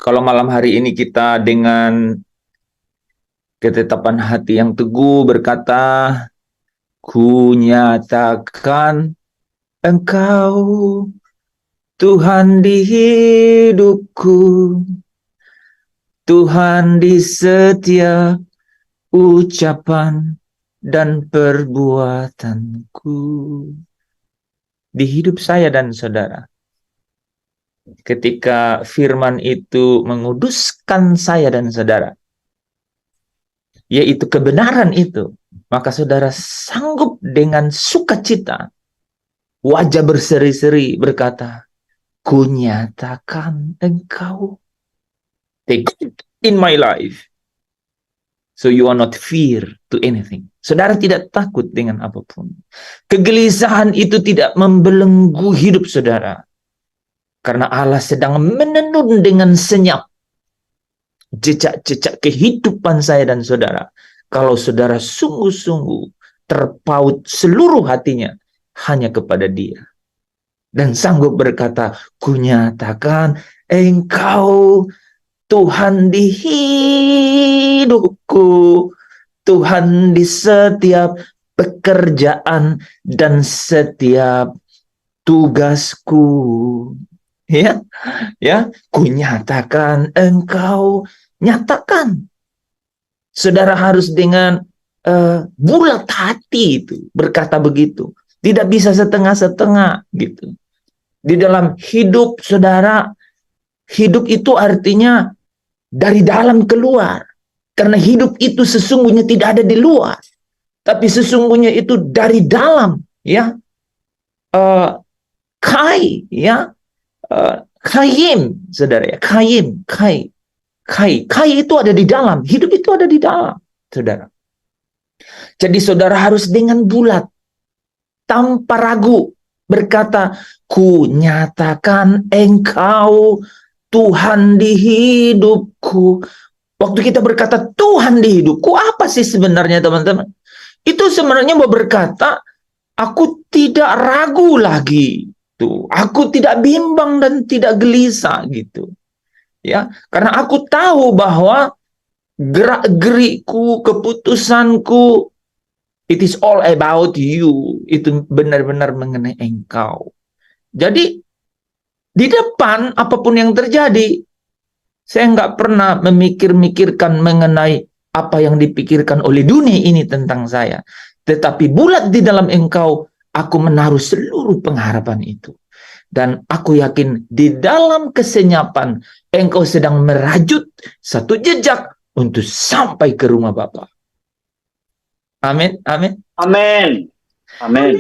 Kalau malam hari ini kita dengan ketetapan hati yang teguh berkata, ku nyatakan Engkau Tuhan di hidupku, Tuhan di setiap ucapan dan perbuatanku. Di hidup saya dan saudara, ketika firman itu menguduskan saya dan saudara, yaitu kebenaran itu, maka saudara sanggup dengan sukacita, wajah berseri-seri berkata, kunyatakan Engkau take in my life, so you are not fear to anything. Saudara tidak takut dengan apapun. Kegelisahan itu tidak membelenggu hidup saudara, karena Allah sedang menenun dengan senyap jejak-jejak kehidupan saya dan saudara. Kalau saudara sungguh-sungguh terpaut seluruh hatinya hanya kepada Dia, dan sanggup berkata, kunyatakan Engkau Tuhan di hidupku, Tuhan di setiap pekerjaan dan setiap tugasku. Ya, kunyatakan Engkau, nyatakan. Saudara harus dengan bulat hati itu berkata begitu. Tidak bisa setengah-setengah gitu. Di dalam hidup saudara, hidup itu artinya dari dalam keluar. Karena hidup itu sesungguhnya tidak ada di luar, tapi sesungguhnya itu dari dalam, ya. Kayim, saudara ya, kai itu ada di dalam, hidup itu ada di dalam, saudara. Jadi saudara harus dengan bulat, tanpa ragu, berkata, ku nyatakan Engkau Tuhan di hidupku. Waktu kita berkata Tuhan di hidupku, apa sih sebenarnya teman-teman? Itu sebenarnya mau berkata, aku tidak ragu lagi. Aku tidak bimbang dan tidak gelisah gitu. Ya, karena aku tahu bahwa gerak-gerikku, keputusanku, it is all about you. Itu benar-benar mengenai Engkau. Jadi di depan apapun yang terjadi, saya nggak pernah memikir-mikirkan mengenai apa yang dipikirkan oleh dunia ini tentang saya. Tetapi bulat di dalam Engkau, aku menaruh seluruh pengharapan itu. Dan aku yakin di dalam kesenyapan, Engkau sedang merajut satu jejak untuk sampai ke rumah Bapa. Amin, amin. Amin. Amin.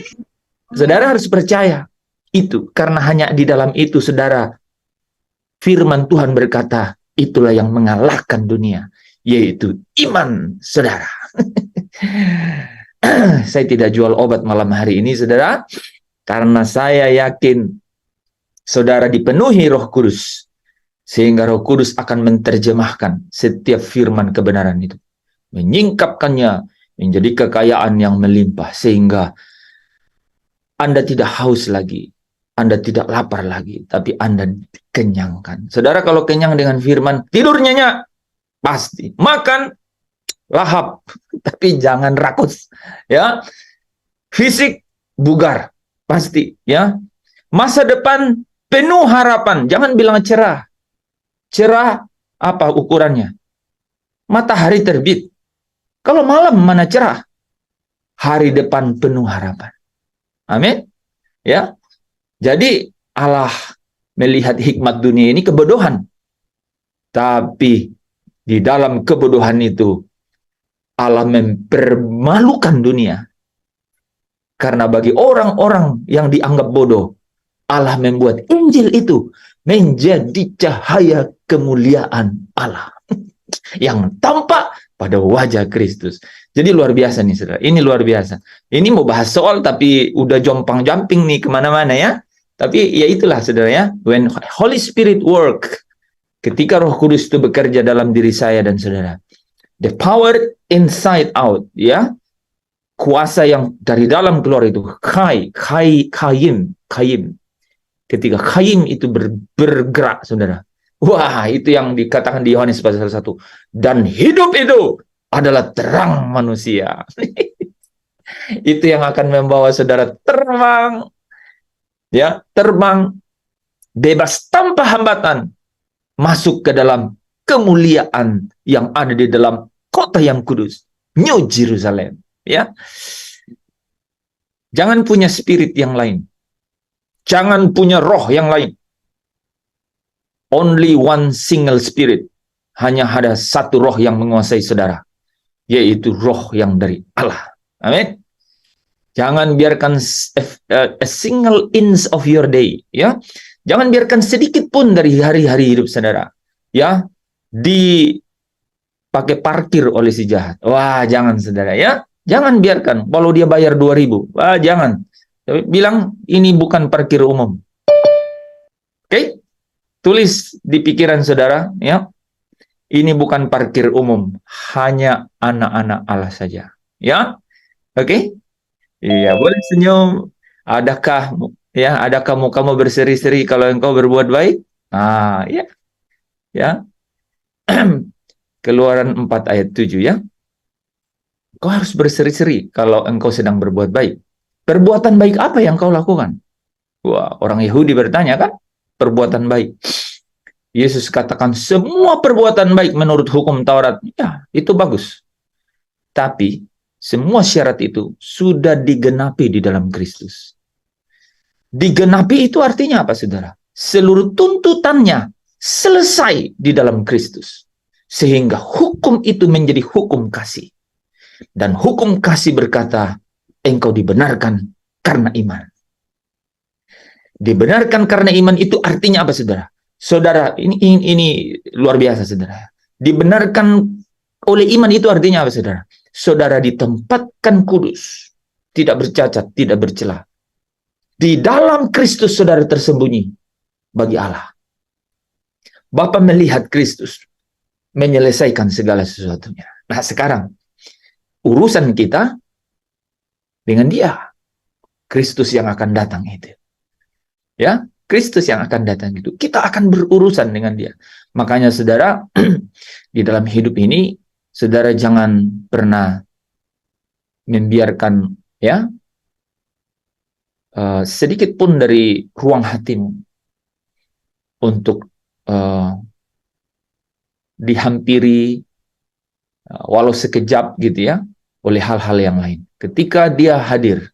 Saudara harus percaya itu, karena hanya di dalam itu, saudara, firman Tuhan berkata, itulah yang mengalahkan dunia, yaitu iman saudara. Saya tidak jual obat malam hari ini, saudara, karena saya yakin saudara dipenuhi Roh Kudus, sehingga Roh Kudus akan menerjemahkan setiap firman kebenaran itu, menyingkapkannya menjadi kekayaan yang melimpah, sehingga Anda tidak haus lagi, Anda tidak lapar lagi, tapi Anda dikenyangkan. Saudara kalau kenyang dengan firman, tidur nyenyak, pasti. Makan, lahap, tapi jangan rakus. Ya, fisik bugar, pasti. Ya, masa depan penuh harapan. Jangan bilang cerah. Cerah apa ukurannya? Matahari terbit. Kalau malam mana cerah? Hari depan penuh harapan. Amin. Ya. Jadi Allah melihat hikmat dunia ini kebodohan. Tapi di dalam kebodohan itu Allah mempermalukan dunia. Karena bagi orang-orang yang dianggap bodoh, Allah membuat Injil itu menjadi cahaya kemuliaan Allah yang tampak pada wajah Kristus. Jadi luar biasa nih saudara, ini luar biasa. Ini mau bahas soal tapi udah jompang-jamping nih kemana-mana ya. Tapi ya itulah saudara ya, when Holy Spirit work, ketika Roh Kudus itu bekerja dalam diri saya dan saudara, the power inside out, ya, kuasa yang dari dalam keluar itu, kayim. Ketika kayim itu bergerak, saudara, Wah, itu yang dikatakan di Yohanes pasal 1. Dan hidup itu adalah terang manusia. Itu yang akan membawa saudara terbang, ya, terbang bebas tanpa hambatan masuk ke dalam kemuliaan yang ada di dalam kota yang kudus, New Jerusalem, ya. Jangan punya spirit yang lain. Jangan punya roh yang lain. Only one single spirit. Hanya ada satu roh yang menguasai saudara, yaitu roh yang dari Allah. Amin. Jangan biarkan a single inch of your day, ya. Jangan biarkan sedikit pun dari hari-hari hidup saudara, ya, dipakai parkir oleh si jahat. Wah, jangan saudara, ya. Jangan biarkan. Kalau dia bayar 2.000, wah, jangan. Bilang ini bukan parkir umum. Oke? Tulis di pikiran saudara, ya. Ini bukan parkir umum, hanya anak-anak Allah saja, ya. Oke? Iya, boleh senyum. Adakah, ya, adakah mukamu berseri-seri kalau engkau berbuat baik? Ah, ya, ya. Keluaran 4 ayat 7, ya. Kau harus berseri-seri kalau engkau sedang berbuat baik. Perbuatan baik apa yang kau lakukan? Wah, orang Yahudi bertanya kan? Perbuatan baik. Yesus katakan semua perbuatan baik menurut hukum Taurat. Ya, itu bagus. Tapi semua syarat itu sudah digenapi di dalam Kristus. Digenapi itu artinya apa, saudara? Seluruh tuntutannya selesai di dalam Kristus. Sehingga hukum itu menjadi hukum kasih. Dan hukum kasih berkata, engkau dibenarkan karena iman. Dibenarkan karena iman itu artinya apa, saudara? Saudara, ini luar biasa, saudara. Dibenarkan oleh iman itu artinya apa, saudara? Saudara ditempatkan kudus, tidak bercacat, tidak bercela. Di dalam Kristus saudara tersembunyi bagi Allah. Bapa melihat Kristus menyelesaikan segala sesuatunya. Nah, sekarang urusan kita dengan Dia. Kristus yang akan datang itu. Ya, Kristus yang akan datang itu. Kita akan berurusan dengan Dia. Makanya saudara, di dalam hidup ini saudara jangan pernah membiarkan, ya, sedikit pun dari ruang hatimu untuk dihampiri walau sekejap gitu, ya, oleh hal-hal yang lain. Ketika Dia hadir,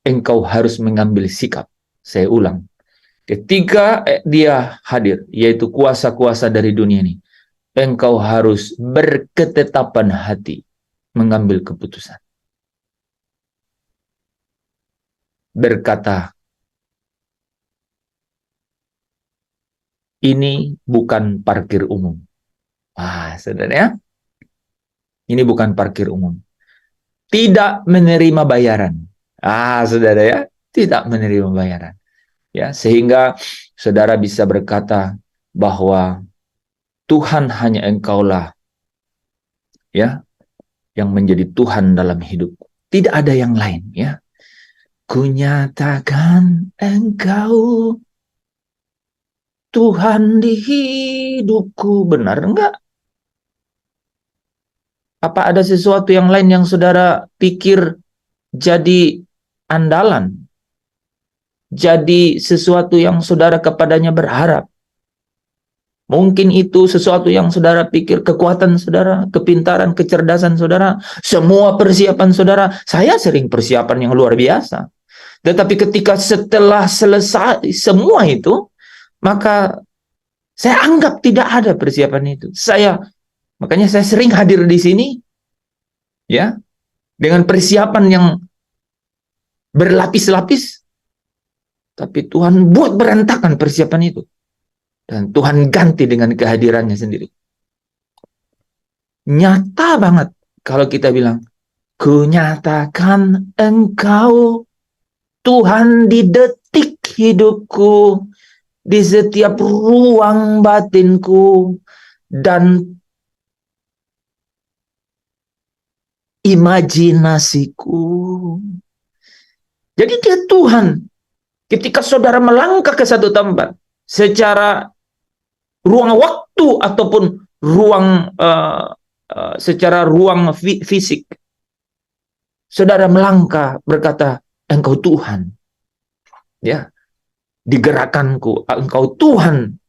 engkau harus mengambil sikap. Saya ulang. Ketika Dia hadir, yaitu kuasa-kuasa dari dunia ini, engkau harus berketetapan hati mengambil keputusan. Berkata, ini bukan parkir umum. Wah, saudara, ya. Ini bukan parkir umum. Tidak menerima bayaran. Ah, saudara, ya. Tidak menerima bayaran. Ya, sehingga saudara bisa berkata bahwa Tuhan hanya engkaulah, ya, yang menjadi Tuhan dalam hidupku. Tidak ada yang lain, ya. Kunyatakan engkau Tuhan di hidupku. Benar enggak? Apa ada sesuatu yang lain yang saudara pikir jadi andalan? Jadi sesuatu yang saudara kepadanya berharap? Mungkin itu sesuatu yang saudara pikir kekuatan saudara, kepintaran, kecerdasan saudara, semua persiapan saudara. Saya sering persiapan yang luar biasa. Tetapi ketika setelah selesai semua itu, maka saya anggap tidak ada persiapan itu. Makanya saya sering hadir di sini, ya, dengan persiapan yang berlapis-lapis. Tapi Tuhan buat berantakan persiapan itu. Dan Tuhan ganti dengan kehadirannya sendiri. Nyata banget kalau kita bilang, ku nyatakan engkau Tuhan di detik hidupku, di setiap ruang batinku, dan imajinasiku. Jadi Dia Tuhan. Ketika saudara melangkah ke satu tempat, secara ruang waktu ataupun ruang secara ruang fisik. Saudara melangkah berkata, Engkau Tuhan. Ya, digerakkanku, Engkau Tuhan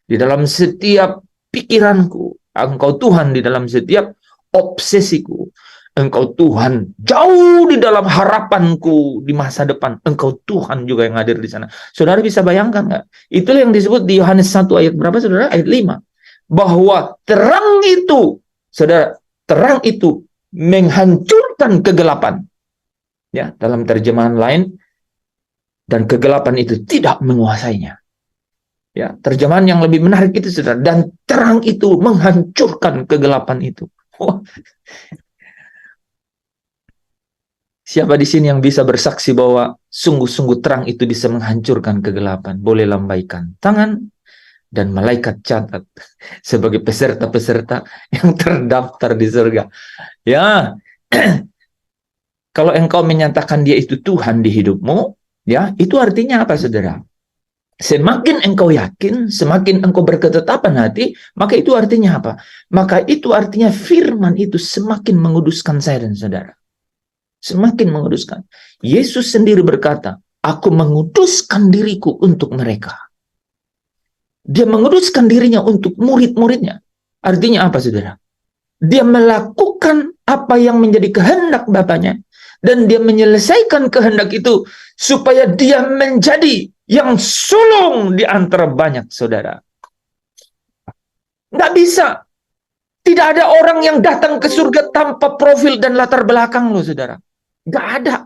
di dalam setiap pikiranku, Engkau Tuhan di dalam setiap obsesiku, Engkau Tuhan jauh di dalam harapanku di masa depan, Engkau Tuhan juga yang hadir di sana. Saudara bisa bayangkan nggak? Itulah yang disebut di Yohanes 1 ayat berapa, saudara? Ayat 5. Bahwa terang itu, saudara, terang itu menghancurkan kegelapan. Ya, dalam terjemahan lain, dan kegelapan itu tidak menguasainya. Ya, terjemahan yang lebih menarik itu, saudara, dan terang itu menghancurkan kegelapan itu. Wah. Siapa di sini yang bisa bersaksi bahwa sungguh-sungguh terang itu bisa menghancurkan kegelapan? Boleh lambaikan tangan, dan malaikat catat sebagai peserta-peserta yang terdaftar di surga. Ya, kalau engkau menyatakan dia itu Tuhan di hidupmu, ya, itu artinya apa, saudara? Semakin engkau yakin, semakin engkau berketetapan hati, maka itu artinya apa? Maka itu artinya firman itu semakin menguduskan saya dan saudara. Semakin menguduskan. Yesus sendiri berkata, aku menguduskan diriku untuk mereka. Dia menguduskan dirinya untuk murid-muridnya. Artinya apa, saudara? Dia melakukan apa yang menjadi kehendak Bapaknya. Dan dia menyelesaikan kehendak itu supaya dia menjadi yang sulung di antara banyak saudara. Nggak bisa. Tidak ada orang yang datang ke surga tanpa profil dan latar belakang loh, saudara. Nggak ada.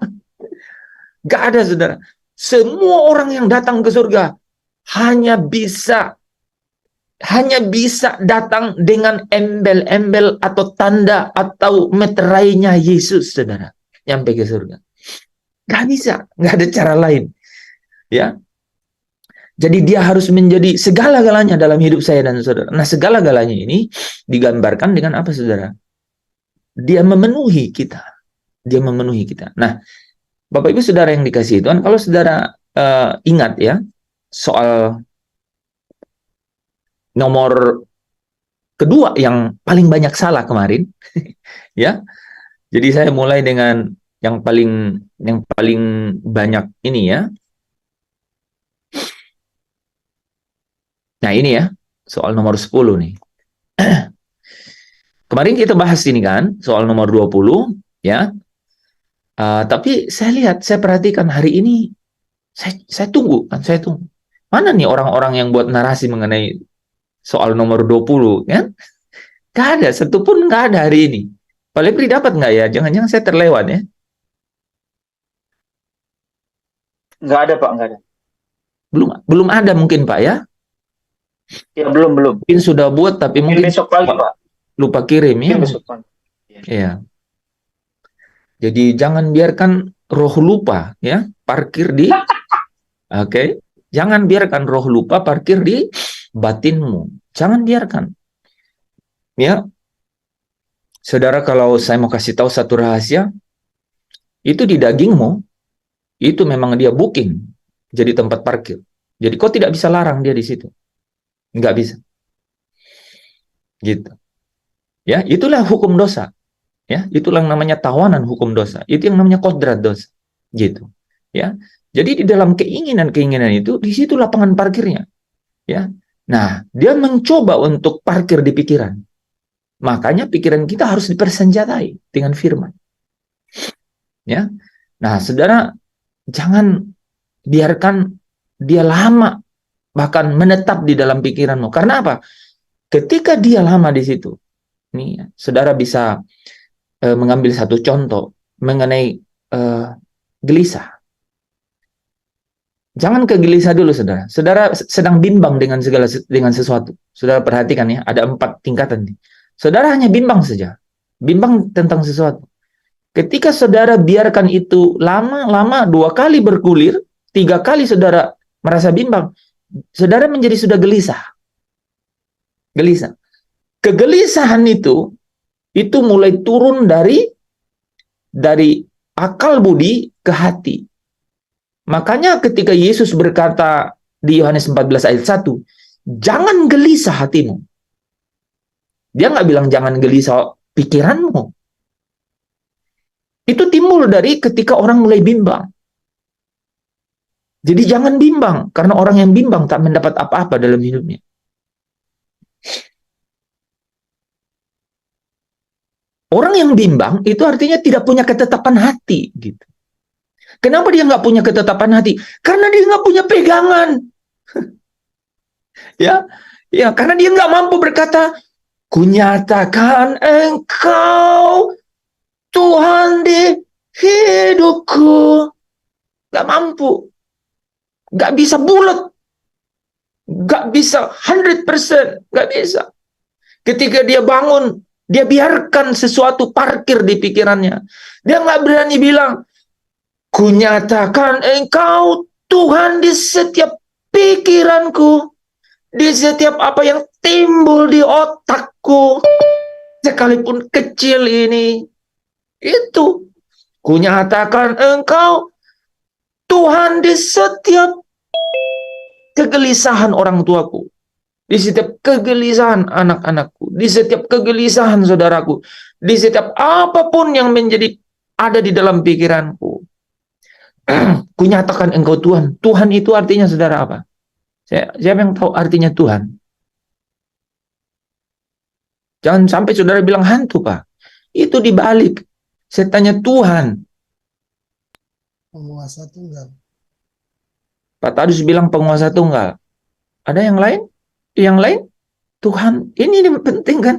Nggak ada, saudara. Semua orang yang datang ke surga hanya bisa datang dengan embel-embel atau tanda atau meterainya Yesus, saudara. Nyampe ke surga. Nggak bisa. Nggak ada cara lain. Ya. Jadi dia harus menjadi segala-galanya dalam hidup saya dan saudara. Nah, segala-galanya ini digambarkan dengan apa, saudara? Dia memenuhi kita. Dia memenuhi kita. Nah, Bapak Ibu saudara yang dikasihi Tuhan, kalau saudara ingat ya, soal nomor kedua yang paling banyak salah kemarin, ya. Jadi saya mulai dengan yang paling banyak ini ya. Nah, ini ya, soal nomor 10 nih. Kemarin kita bahas ini kan, soal nomor 20, ya. Tapi saya perhatikan hari ini, saya tunggu. Mana nih orang-orang yang buat narasi mengenai soal nomor 20, kan? Nggak ada, satupun nggak ada hari ini. Pak Lepri dapat nggak ya? Jangan-jangan saya terlewat ya? Nggak ada, Pak, nggak ada. Belum ada mungkin, Pak, ya? Ya, belum. Mungkin sudah buat, tapi mungkin besok lagi, Pak. Lupa kirim ya. Besok lagi. Iya. Jadi jangan biarkan roh lupa ya parkir di Oke. Jangan biarkan roh lupa parkir di batinmu. Jangan biarkan. Ya. Saudara, kalau saya mau kasih tahu satu rahasia, itu di dagingmu, itu memang dia booking jadi tempat parkir. Jadi kau tidak bisa larang dia di situ. Nggak bisa. Gitu. Ya, itulah hukum dosa. Ya, itulah yang namanya tawanan hukum dosa. Itu yang namanya kodrat dosa. Gitu. Ya. Jadi di dalam keinginan-keinginan itu, di situ lapangan parkirnya. Ya. Nah, dia mencoba untuk parkir di pikiran. Makanya pikiran kita harus dipersenjatai dengan firman. Ya. Nah, saudara, jangan biarkan dia lama bahkan menetap di dalam pikiranmu. Karena apa? Ketika dia lama di situ, nih, saudara bisa mengambil satu contoh mengenai gelisah. Jangan ke gelisah dulu, saudara. Saudara sedang bimbang dengan sesuatu. Saudara perhatikan ya, ada 4 tingkatan nih. Saudara hanya bimbang saja, bimbang tentang sesuatu. Ketika saudara biarkan itu lama-lama 2 kali bergulir, 3 kali saudara merasa bimbang, saudara menjadi sudah gelisah. Gelisah. Kegelisahan itu mulai turun dari akal budi ke hati. Makanya ketika Yesus berkata di Yohanes 14 ayat 1, jangan gelisah hatimu. Dia nggak bilang jangan gelisah pikiranmu. Itu timbul dari ketika orang mulai bimbang. Jadi jangan bimbang, karena orang yang bimbang tak mendapat apa-apa dalam hidupnya. Orang yang bimbang itu artinya tidak punya ketetapan hati, gitu. Kenapa dia nggak punya ketetapan hati? Karena dia nggak punya pegangan. Ya, ya, karena dia nggak mampu berkata, kunyatakan Engkau Tuhan di hidupku. Nggak mampu, nggak bisa bulat, nggak bisa 100%, nggak bisa. Ketika dia bangun, dia biarkan sesuatu parkir di pikirannya. Dia nggak berani bilang, kunyatakan Engkau Tuhan di setiap pikiranku, di setiap apa yang timbul di otakku, sekalipun kecil ini. Itu. Kunyatakan Engkau Tuhan di setiap kegelisahan orang tuaku, di setiap kegelisahan anak-anakku, di setiap kegelisahan saudaraku, di setiap apapun yang menjadi ada di dalam pikiranku. Kunyatakan Engkau Tuhan. Tuhan itu artinya saudara apa? Siapa yang tahu artinya Tuhan? Jangan sampai saudara bilang hantu, Pak. Itu dibalik. Saya tanya Tuhan. Penguasa tunggal. Pak Tadus bilang penguasa tunggal. Ada yang lain? Yang lain? Tuhan. Ini penting kan?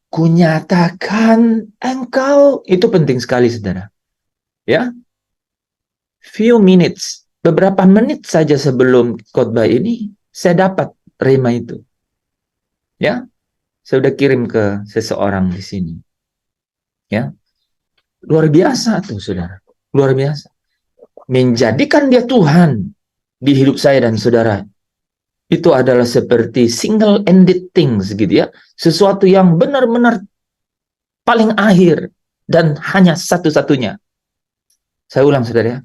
Kunyatakan Engkau. Itu penting sekali, saudara. Ya. Few minutes. Beberapa menit saja sebelum khotbah ini, saya dapat rema itu. Ya. Saya udah kirim ke seseorang di sini. Ya. Luar biasa tuh, saudara. Luar biasa. Menjadikan dia Tuhan di hidup saya dan saudara. Itu adalah seperti single-ended things gitu ya. Sesuatu yang benar-benar paling akhir dan hanya satu-satunya. Saya ulang, saudara ya.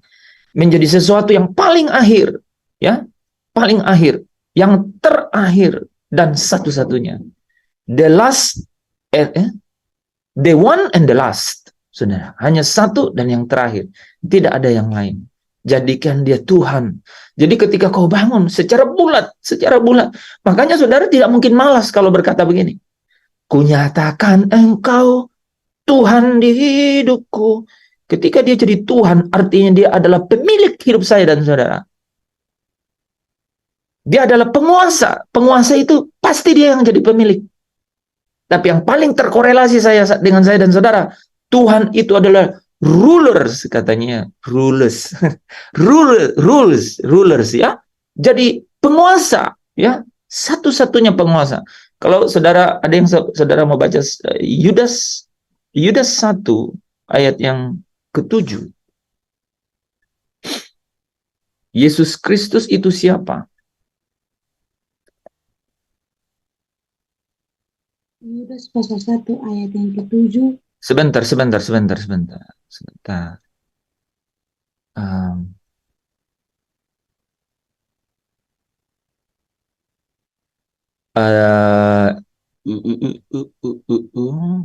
Menjadi sesuatu yang paling akhir, ya. Paling akhir, yang terakhir dan satu-satunya. The last, the one and the last. Saudara, hanya satu dan yang terakhir. Tidak ada yang lain. Jadikan dia Tuhan. Jadi ketika kau bangun secara bulat. Makanya saudara tidak mungkin malas kalau berkata begini. Kunyatakan Engkau Tuhan di hidupku. Ketika dia jadi Tuhan, artinya dia adalah pemilik hidup saya dan saudara. Dia adalah penguasa. Penguasa itu pasti dia yang jadi pemilik. Tapi yang paling terkorelasi dengan saya dan saudara, Tuhan itu adalah rulers, katanya. Rulers. Rulers ya. Jadi penguasa, ya. Satu-satunya penguasa. Kalau saudara ada yang saudara mau baca Yudas 1 ayat yang ke-7. Yesus Kristus itu siapa? Yudas pasal 1 ayat yang ke-7. Sebentar.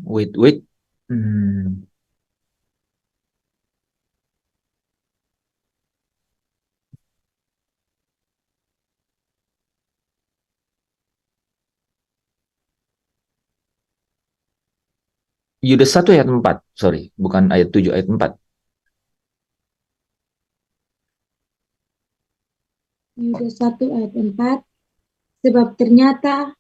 Wait. Yudas 1 ayat 4. Sorry, bukan ayat 7, ayat 4. Yudas 1 ayat 4. Sebab ternyata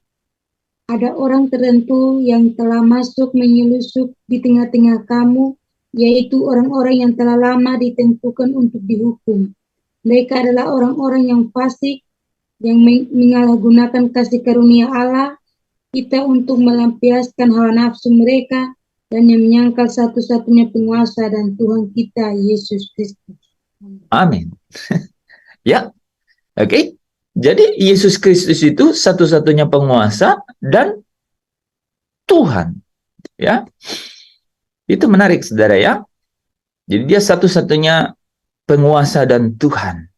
ada orang tertentu yang telah masuk menyelusup di tengah-tengah kamu, yaitu orang-orang yang telah lama ditentukan untuk dihukum. Mereka adalah orang-orang yang fasik, yang menyalahgunakan kasih karunia Allah kita untuk melampiaskan hawa nafsu mereka, dan yang menyangkal satu-satunya penguasa dan Tuhan kita, Yesus Kristus. Amin. Ya, oke. Jadi Yesus Kristus itu satu-satunya penguasa dan Tuhan. Ya, itu menarik, saudara ya. Jadi dia satu-satunya penguasa dan Tuhan.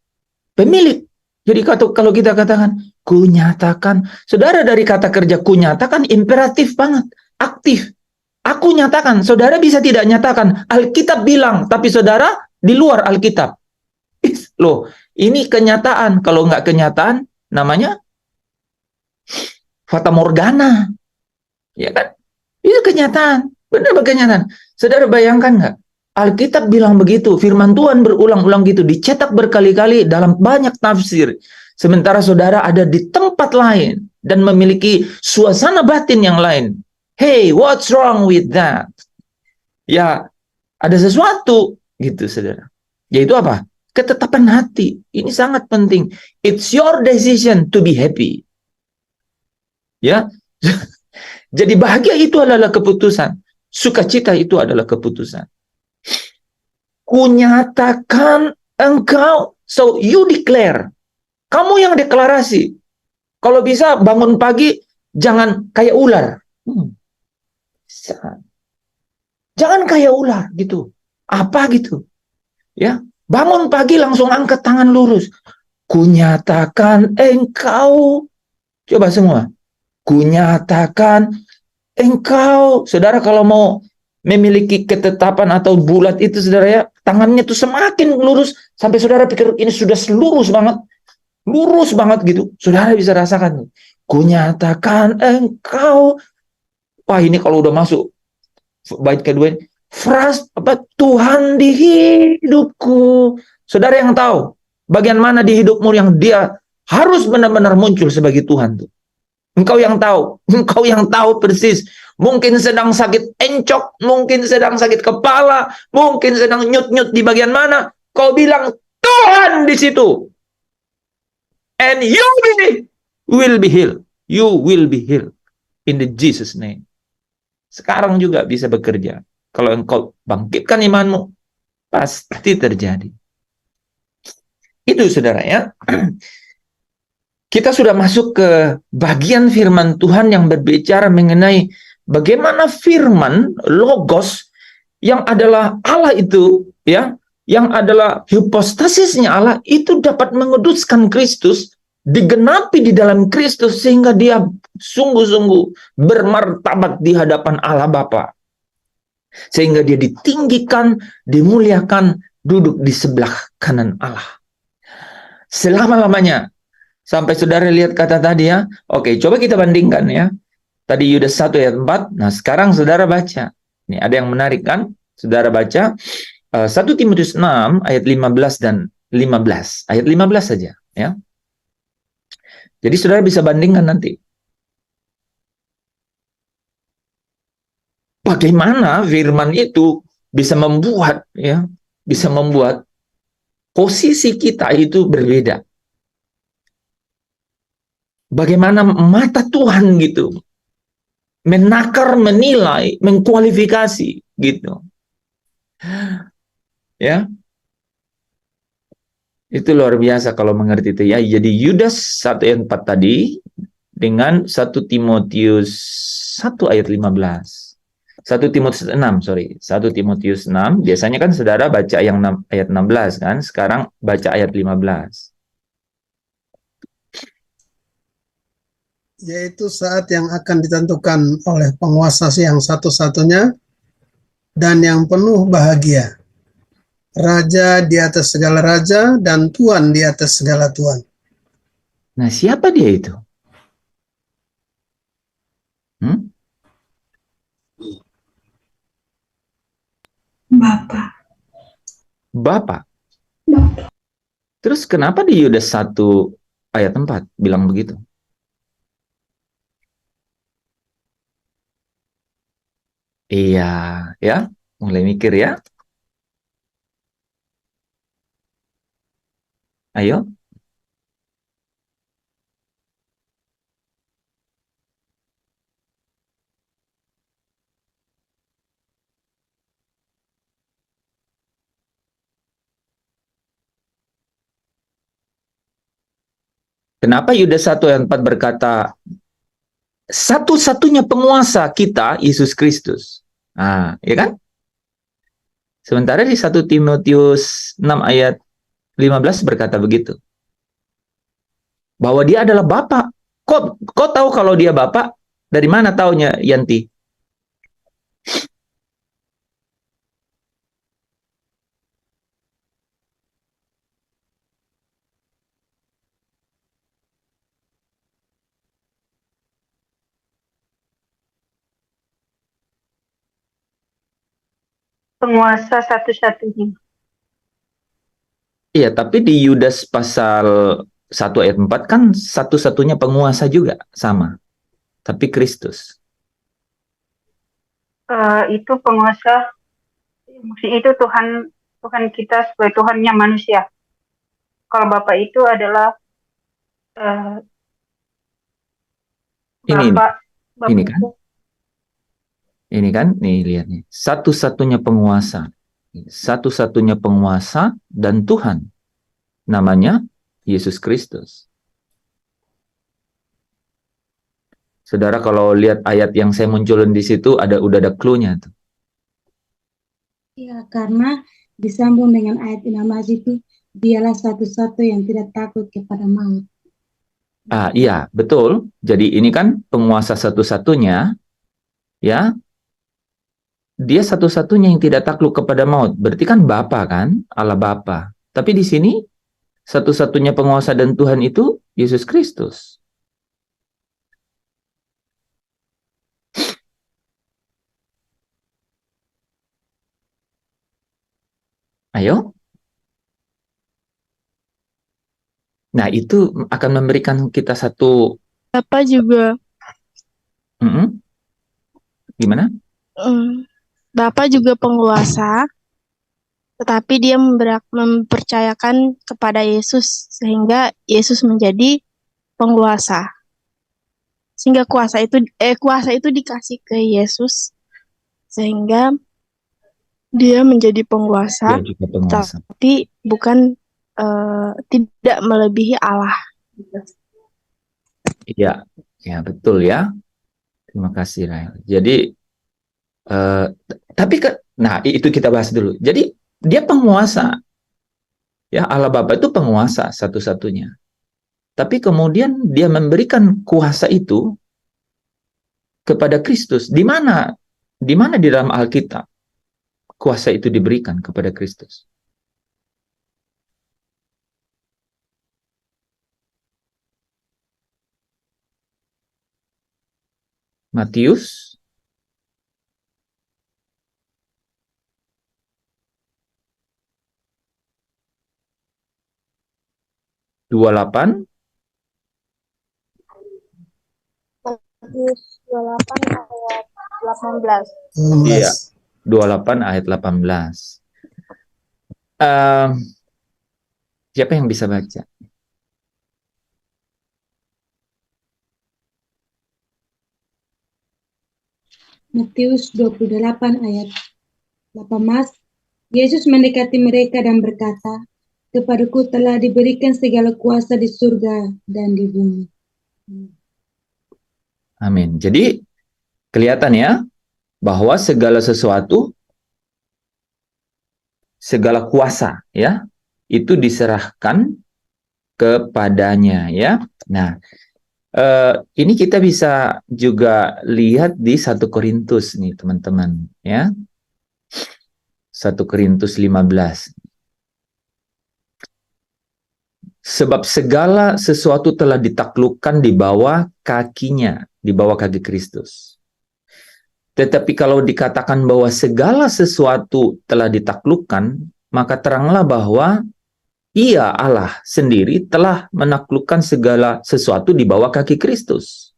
Pemilik. Jadi kalau kita katakan, kunyatakan, saudara, dari kata kerja kunyatakan imperatif banget, aktif. Aku nyatakan, saudara bisa tidak nyatakan. Alkitab bilang, tapi saudara di luar Alkitab. Loh, ini kenyataan. Kalau nggak kenyataan, namanya fata morgana. Ya kan? Itu kenyataan. Benar kenyataan. Saudara bayangkan nggak? Alkitab bilang begitu, firman Tuhan berulang-ulang gitu, dicetak berkali-kali dalam banyak tafsir. Sementara saudara ada di tempat lain dan memiliki suasana batin yang lain. Hey, what's wrong with that? Ya, ada sesuatu gitu, saudara. Yaitu apa? Ketetapan hati. Ini sangat penting. It's your decision to be happy. Ya. Jadi bahagia itu adalah keputusan. Sukacita itu adalah keputusan. Kunyatakan engkau, so you declare. Kamu yang deklarasi. Kalau bisa bangun pagi, jangan kayak ular. Jangan kayak ular gitu. Apa gitu? Ya, bangun pagi langsung angkat tangan lurus. Kunyatakan engkau. Coba semua. Kunyatakan engkau. Saudara kalau mau memiliki ketetapan atau bulat itu, saudara ya, tangannya tuh semakin lurus sampai saudara pikir ini sudah lurus banget gitu. Saudara bisa rasakan. Kunyatakan engkau. Wah, ini kalau udah masuk bait kedua, frase apa, Tuhan di hidupku. Saudara yang tahu bagian mana di hidupmu yang dia harus benar-benar muncul sebagai Tuhan tuh. Engkau yang tahu persis. Mungkin sedang sakit encok, mungkin sedang sakit kepala, mungkin sedang nyut-nyut di bagian mana. Kau bilang Tuhan di situ. And you will be healed. You will be healed. In the Jesus name. Sekarang juga bisa bekerja. Kalau engkau bangkitkan imanmu, pasti terjadi. Itu saudara ya. Kita sudah masuk ke bagian firman Tuhan yang berbicara mengenai bagaimana firman logos yang adalah Allah itu, ya, yang adalah hipostasisnya Allah itu dapat menguduskan Kristus, digenapi di dalam Kristus sehingga dia sungguh-sungguh bermartabat di hadapan Allah Bapa. Sehingga dia ditinggikan, dimuliakan, duduk di sebelah kanan Allah. Selama-lamanya. Sampai saudara lihat kata tadi ya. Oke, coba kita bandingkan ya. Tadi Yudas 1 ayat 4. Nah, sekarang saudara baca. Ini ada yang menarik kan? Saudara baca 1 Timotius 6 ayat 15 dan 15. Ayat 15 saja ya. Jadi saudara bisa bandingkan nanti. Bagaimana firman itu bisa membuat ya, bisa membuat posisi kita itu berbeda. Bagaimana mata Tuhan gitu menakar, menilai, mengkualifikasi gitu. Ya. Itu luar biasa kalau mengerti itu ya. Jadi Yudas 1 ayat 4 tadi dengan 1 Timotius 1 ayat 15. 1 Timotius 6, sorry. 1 Timotius 6, biasanya kan saudara baca yang ayat 16 kan. Sekarang baca ayat 15. Yaitu saat yang akan ditentukan oleh penguasa yang satu-satunya dan yang penuh bahagia. Raja di atas segala raja dan Tuhan di atas segala Tuhan. Nah, siapa dia itu? Bapak. Bapak. Terus kenapa di Yudas 1 ayat 4 bilang begitu? Iya, ya. Mulai mikir ya. Ayo. Kenapa Yudas 1 ayat 4 berkata satu-satunya penguasa kita Yesus Kristus? Nah, ya kan? Sementara di 1 Timotius 6 ayat 15 berkata begitu. bahwa dia adalah Bapa. Kok tahu kalau dia Bapa? Dari mana taunya, Yanti? Penguasa satu-satunya. Iya, tapi di Yudas pasal 1 ayat 4 kan satu-satunya penguasa juga sama. Tapi Kristus. Itu penguasa, maksudnya itu Tuhan kita sebagai Tuhannya manusia. Kalau Bapa itu adalah Ini Bapak kan? Ini kan, nih lihat nih. Satu-satunya penguasa. Satu-satunya penguasa dan Tuhan. Namanya Yesus Kristus. Saudara kalau lihat ayat yang saya munculin di situ udah ada clue-nya tuh. Ya, karena disambung dengan ayat 16 itu, dialah satu-satu yang tidak takut kepada maut. Iya, betul. Jadi ini kan penguasa satu-satunya, ya. Dia satu-satunya yang tidak takluk kepada maut. Berarti kan Bapa kan, Allah Bapa. Tapi di sini satu-satunya penguasa dan Tuhan itu Yesus Kristus. Ayo. Nah, itu akan memberikan kita satu... Bapak juga. Gimana? Bapak juga penguasa, tetapi dia mempercayakan kepada Yesus, sehingga Yesus menjadi penguasa. Sehingga kuasa itu dikasih ke Yesus, sehingga dia menjadi penguasa, Dia juga penguasa. tapi bukan tidak melebihi Allah. Iya, ya betul ya. Terima kasih, Rahel. Jadi, tapi nah itu kita bahas dulu. Jadi dia penguasa, ya Allah Bapa itu penguasa satu-satunya. Tapi kemudian dia memberikan kuasa itu kepada Kristus. Di mana di dalam Alkitab kuasa itu diberikan kepada Kristus? Matius 28 Matius 28 ayat 18. Iya, 28 ayat 18. Siapa yang bisa baca? Matius 28 ayat 18. Yesus mendekati mereka dan berkata, "Kepadaku telah diberikan segala kuasa di surga dan di bumi." Amin. Jadi kelihatan ya bahwa segala sesuatu, segala kuasa ya, itu diserahkan kepadanya ya. Nah, ini kita bisa juga lihat di 1 Korintus nih teman-teman ya. 1 Korintus 15. Sebab segala sesuatu telah ditaklukkan di bawah kakinya, di bawah kaki Kristus. Tetapi kalau dikatakan bahwa segala sesuatu telah ditaklukkan, maka teranglah bahwa Ia, Allah sendiri, telah menaklukkan segala sesuatu di bawah kaki Kristus.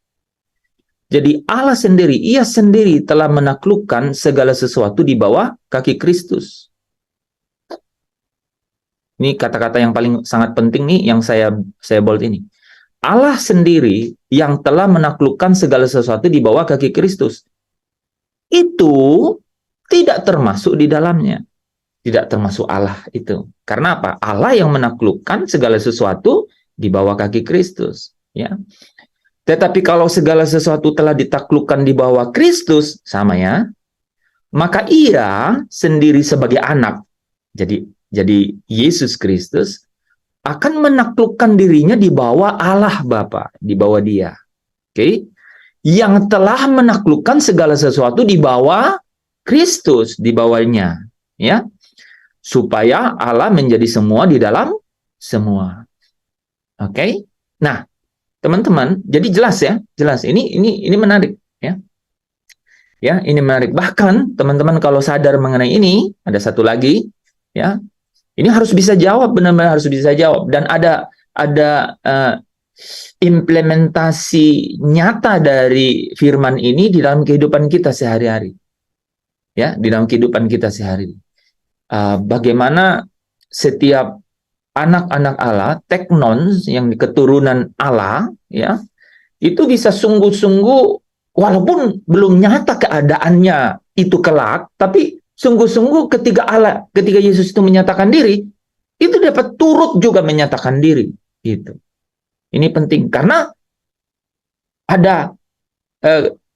Jadi Allah sendiri, Ia sendiri telah menaklukkan segala sesuatu di bawah kaki Kristus. Ini kata-kata yang paling sangat penting nih yang saya bold ini. Allah sendiri yang telah menaklukkan segala sesuatu di bawah kaki Kristus. Itu tidak termasuk di dalamnya. Tidak termasuk Allah itu. Karena apa? Allah yang menaklukkan segala sesuatu di bawah kaki Kristus. Ya. Tetapi kalau segala sesuatu telah ditaklukkan di bawah Kristus, sama ya, maka Ia sendiri sebagai anak. Jadi Yesus Kristus akan menaklukkan dirinya di bawah Allah Bapa, di bawah Dia. Oke. Yang telah menaklukkan segala sesuatu di bawah Kristus, di bawahnya, ya. Supaya Allah menjadi semua di dalam semua. Oke. Nah, teman-teman, jadi jelas ya, jelas. Ini menarik, ya. Ya, ini menarik. Bahkan teman-teman kalau sadar mengenai ini, ada satu lagi, ya. Ini harus bisa jawab, benar-benar harus bisa jawab. Dan ada implementasi nyata dari firman ini di dalam kehidupan kita sehari-hari. Ya, di dalam kehidupan kita sehari-hari. Bagaimana setiap anak-anak Allah, teknon yang keturunan Allah, ya, itu bisa sungguh-sungguh walaupun belum nyata keadaannya itu kelak, tapi sungguh-sungguh ketika Yesus itu menyatakan diri, itu dapat turut juga menyatakan diri. Gitu. Ini penting karena ada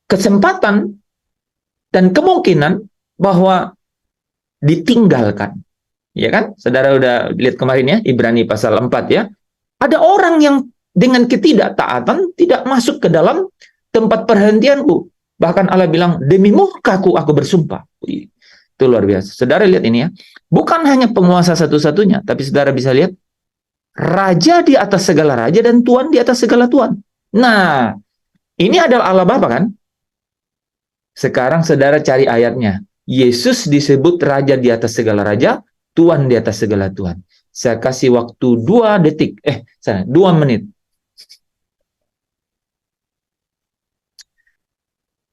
kesempatan dan kemungkinan bahwa ditinggalkan. Ya kan? Saudara udah lihat kemarin ya, Ibrani pasal 4 ya. Ada orang yang dengan ketidaktaatan tidak masuk ke dalam tempat perhentianku. Bahkan Allah bilang, demi murkaku aku bersumpah. Itu luar biasa. Saudara lihat ini ya. Bukan hanya penguasa satu-satunya, tapi saudara bisa lihat raja di atas segala raja dan tuan di atas segala tuan. Nah, ini adalah Allah Bapa kan? Sekarang saudara cari ayatnya. Yesus disebut raja di atas segala raja, tuan di atas segala tuan. Saya kasih waktu 2 detik. 2 menit.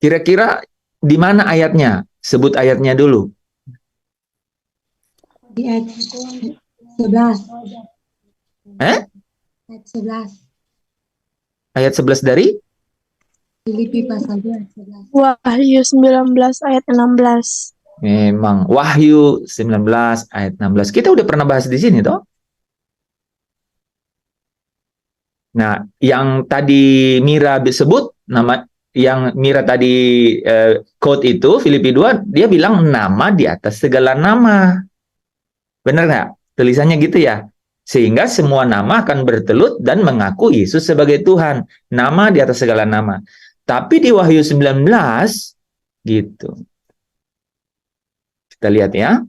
Kira-kira di mana ayatnya? Sebut ayatnya dulu. Di ayat 11. Ayat 11. Ayat 11 dari? Filipi pasal 2 ayat 11. Wahyu 19 ayat 16. Memang Wahyu 19 ayat 16. Kita udah pernah bahas di sini toh. Nah, yang tadi Mira sebut nama yang Mira tadi quote itu Filipi 2, dia bilang nama di atas segala nama. Benar nggak? Tulisannya gitu ya. Sehingga semua nama akan bertelut dan mengaku Yesus sebagai Tuhan. Nama di atas segala nama. Tapi di Wahyu 19 gitu. Kita lihat ya.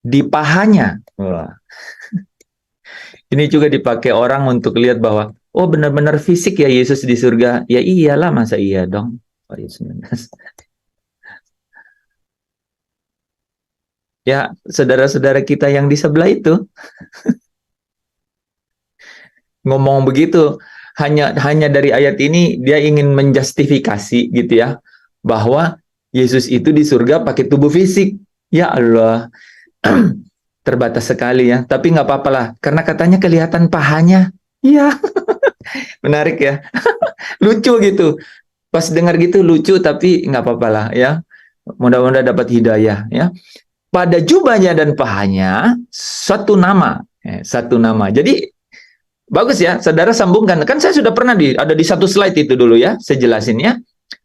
Di pahanya. Wah. Ini juga dipakai orang untuk lihat bahwa oh benar-benar fisik ya Yesus di surga. Ya iyalah, masa iya dong. Wahyu 19. Ya, saudara-saudara kita yang di sebelah itu ngomong begitu, hanya dari ayat ini dia ingin menjustifikasi gitu ya, bahwa Yesus itu di surga pakai tubuh fisik. Ya Allah, terbatas sekali ya. Tapi nggak apa-apa lah, karena katanya kelihatan pahanya. Iya, menarik ya, lucu gitu. Pas dengar gitu lucu, tapi nggak apa-apa lah ya. Mudah-mudahan dapat hidayah ya. Pada jubahnya dan pahanya satu nama. Jadi bagus ya, saudara sambungkan. Kan saya sudah pernah ada di satu slide itu dulu ya, saya jelasin ya.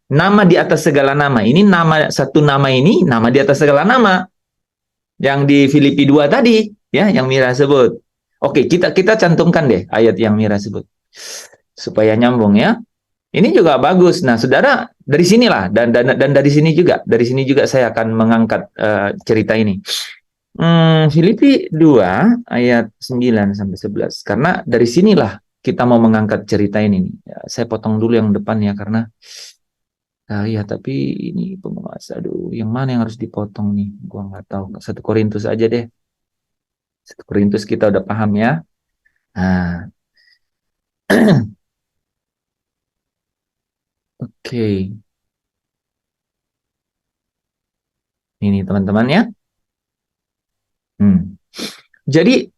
Nama di atas segala nama. Ini nama satu nama ini, nama di atas segala nama. Yang di Filipi 2 tadi, ya, yang Mira sebut. Oke, kita cantumkan deh ayat yang Mira sebut. Supaya nyambung ya. Ini juga bagus. Nah, saudara, dari sinilah dan dari sini juga saya akan mengangkat cerita ini. Filipi 2 ayat 9 sampai 11. Karena dari sinilah kita mau mengangkat cerita ini. Ya, saya potong dulu yang depan ya karena ya tapi ini penguasa. Aduh, yang mana yang harus dipotong nih? Gua nggak tahu. 1 Korintus aja deh. 1 Korintus kita udah paham ya. Nah. Oke. Ini teman-teman ya. Jadi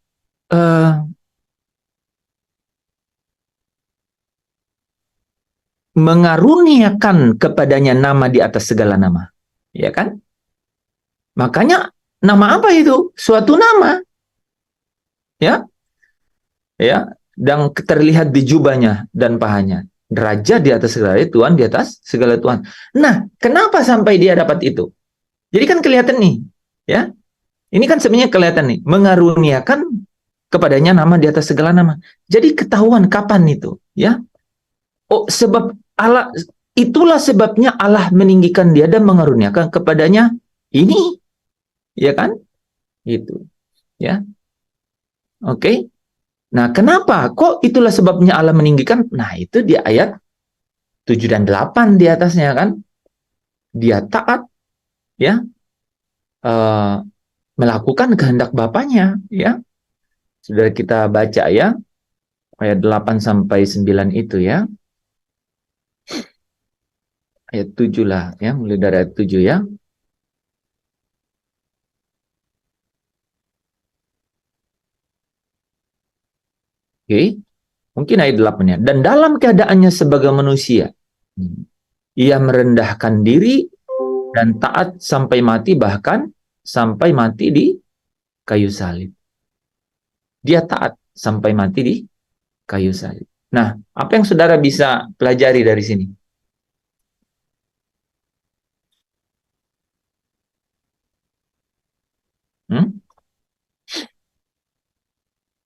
mengaruniakan kepadanya nama di atas segala nama, ya kan? Makanya nama apa itu? Suatu nama, ya, dan terlihat di jubahnya dan pahanya. Raja di atas segala Tuhan di atas segala Tuhan. Nah, kenapa sampai dia dapat itu? Jadi kan kelihatan nih, ya. Ini kan sebenarnya kelihatan nih, mengaruniakan kepadanya nama di atas segala nama. Jadi ketahuan kapan itu, ya. Oh, sebab Allah, itulah sebabnya Allah meninggikan dia dan mengaruniakan kepadanya ini, ya kan? Gitu, ya. Oke. Nah, kenapa? Kok itulah sebabnya Allah meninggikan? Nah, itu di ayat 7 dan 8 di atasnya kan. Dia taat, ya, melakukan kehendak Bapaknya, ya. Sudah kita baca ya, ayat 8 sampai 9 itu ya. Ayat 7 lah ya, mulai dari ayat 7 ya. Oke, mungkin ayat 8 ya. Dan dalam keadaannya sebagai manusia, ia merendahkan diri dan taat sampai mati, bahkan sampai mati di kayu salib. Dia taat sampai mati di kayu salib. Nah, apa yang saudara bisa pelajari dari sini?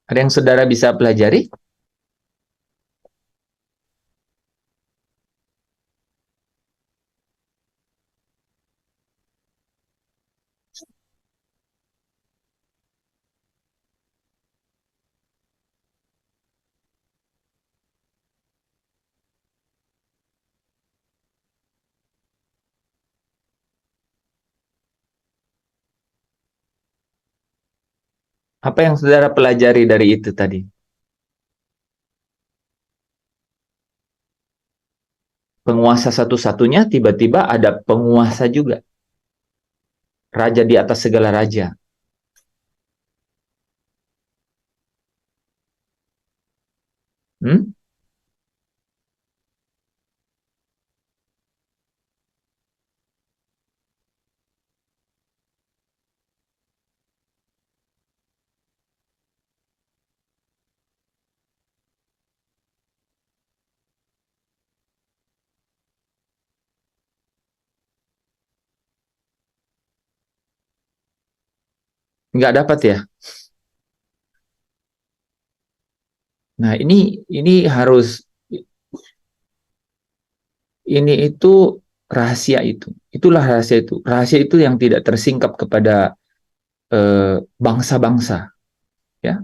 Ada yang saudara bisa pelajari? Apa yang saudara pelajari dari itu tadi? Penguasa satu-satunya, tiba-tiba ada penguasa juga. Raja di atas segala raja. Hmm? Nggak dapat ya? Nah, ini harus, ini itu rahasia itu. Itulah rahasia itu. Rahasia itu yang tidak tersingkap kepada bangsa-bangsa, ya.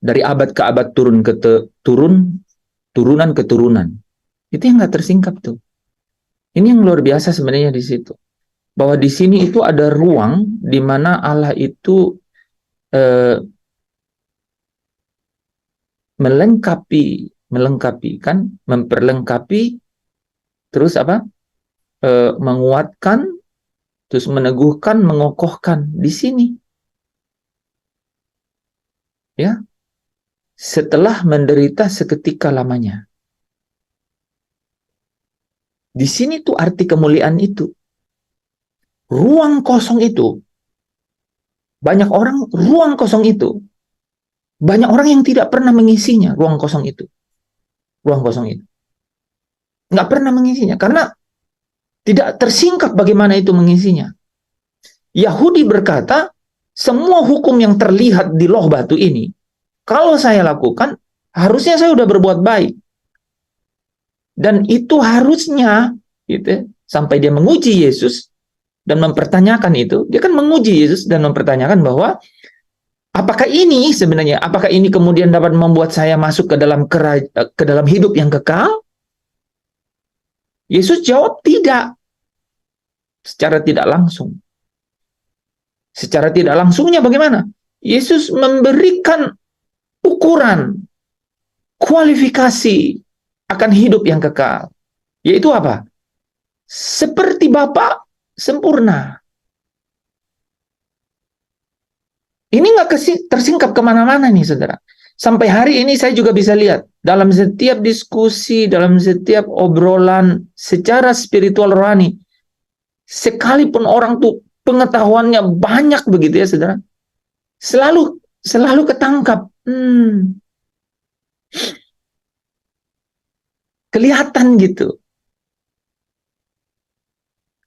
Dari abad ke abad turunan ke turunan. Itu yang nggak tersingkap tuh. Ini yang luar biasa sebenarnya di situ. Bahwa di sini itu ada ruang di mana Allah itu melengkapi kan, memperlengkapi, terus apa? Menguatkan, terus meneguhkan, mengokohkan di sini. Ya. Setelah menderita seketika lamanya. Di sini tuh arti kemuliaan itu. Ruang kosong itu. Banyak orang, ruang kosong itu. Banyak orang yang tidak pernah mengisinya, ruang kosong itu. Ruang kosong itu. Nggak pernah mengisinya, karena tidak tersingkap bagaimana itu mengisinya. Yahudi berkata, semua hukum yang terlihat di loh batu ini, kalau saya lakukan, harusnya saya sudah berbuat baik. Dan itu harusnya, gitu, sampai dia menguji Yesus dan mempertanyakan itu, dia kan menguji Yesus dan mempertanyakan bahwa apakah ini sebenarnya, apakah ini kemudian dapat membuat saya masuk ke dalam hidup yang kekal? Yesus jawab tidak, secara tidak langsung. Secara tidak langsungnya bagaimana? Yesus memberikan ukuran, kualifikasi akan hidup yang kekal. Yaitu apa? Seperti Bapa sempurna. Ini nggak tersingkap kemana-mana nih, saudara. Sampai hari ini saya juga bisa lihat, dalam setiap diskusi, dalam setiap obrolan secara spiritual rohani, sekalipun orang tuh pengetahuannya banyak begitu ya, saudara, selalu ketangkap. Kelihatan gitu.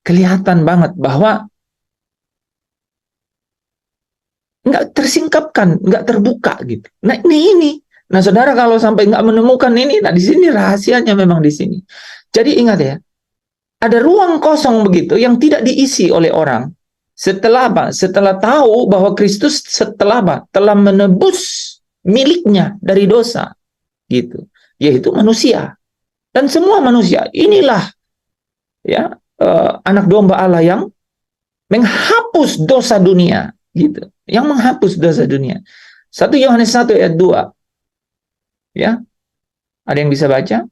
Kelihatan banget bahwa nggak tersingkapkan, nggak terbuka gitu. Nah ini. Nah saudara kalau sampai nggak menemukan ini, nah di sini rahasianya memang di sini. Jadi ingat ya, ada ruang kosong begitu yang tidak diisi oleh orang. Setelah apa? Setelah tahu bahwa Kristus setelah apa? Telah menebus miliknya dari dosa, gitu. Yaitu manusia dan semua manusia. Inilah ya anak domba Allah yang menghapus dosa dunia, gitu. Yang menghapus dosa dunia. 1 Yohanes 1 ayat 2. Ya, ada yang bisa baca?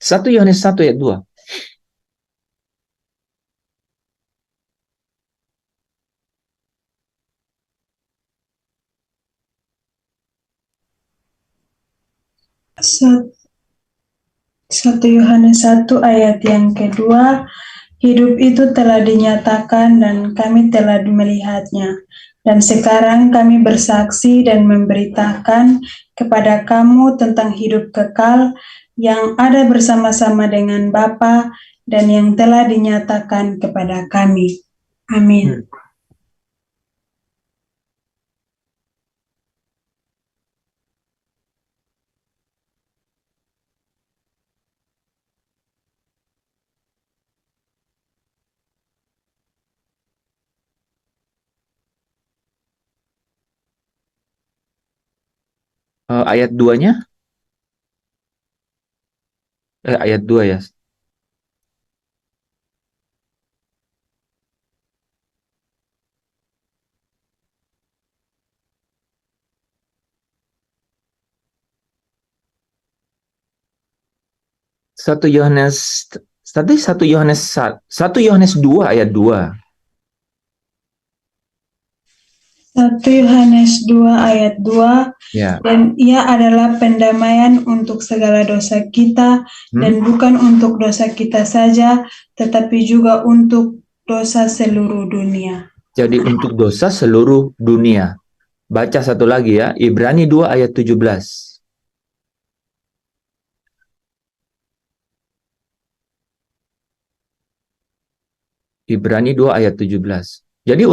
1 Yohanes 1 ayat 2. Sat- 1 Yohanes 1 ayat yang kedua, hidup itu telah dinyatakan dan kami telah melihatnya. Dan sekarang kami bersaksi dan memberitakan kepada kamu tentang hidup kekal yang ada bersama-sama dengan Bapa dan yang telah dinyatakan kepada kami. Amin. Ayat 2-nya? Ayat 2 ya. Satu Yohanes 2 ayat 2. 1 Yohanes 2 ayat 2, Ya. dan ia adalah pendamaian untuk segala dosa kita, dan bukan untuk dosa kita saja, tetapi juga untuk dosa seluruh dunia. Jadi untuk dosa seluruh dunia. Baca satu lagi ya, Ibrani 2 ayat 17. Ibrani 2 ayat 17. Jadi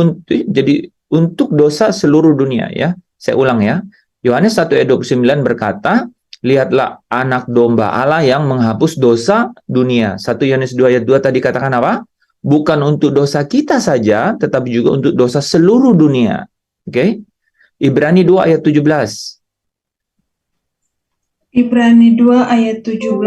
untuk dosa seluruh dunia ya. Saya ulang ya. Yohanes 1 ayat 29 berkata, lihatlah anak domba Allah yang menghapus dosa dunia. 1 Yohanes 2 ayat 2 tadi katakan apa? Bukan untuk dosa kita saja, tetapi juga untuk dosa seluruh dunia. Oke? Ibrani 2 ayat 17. Ibrani 2 ayat 17,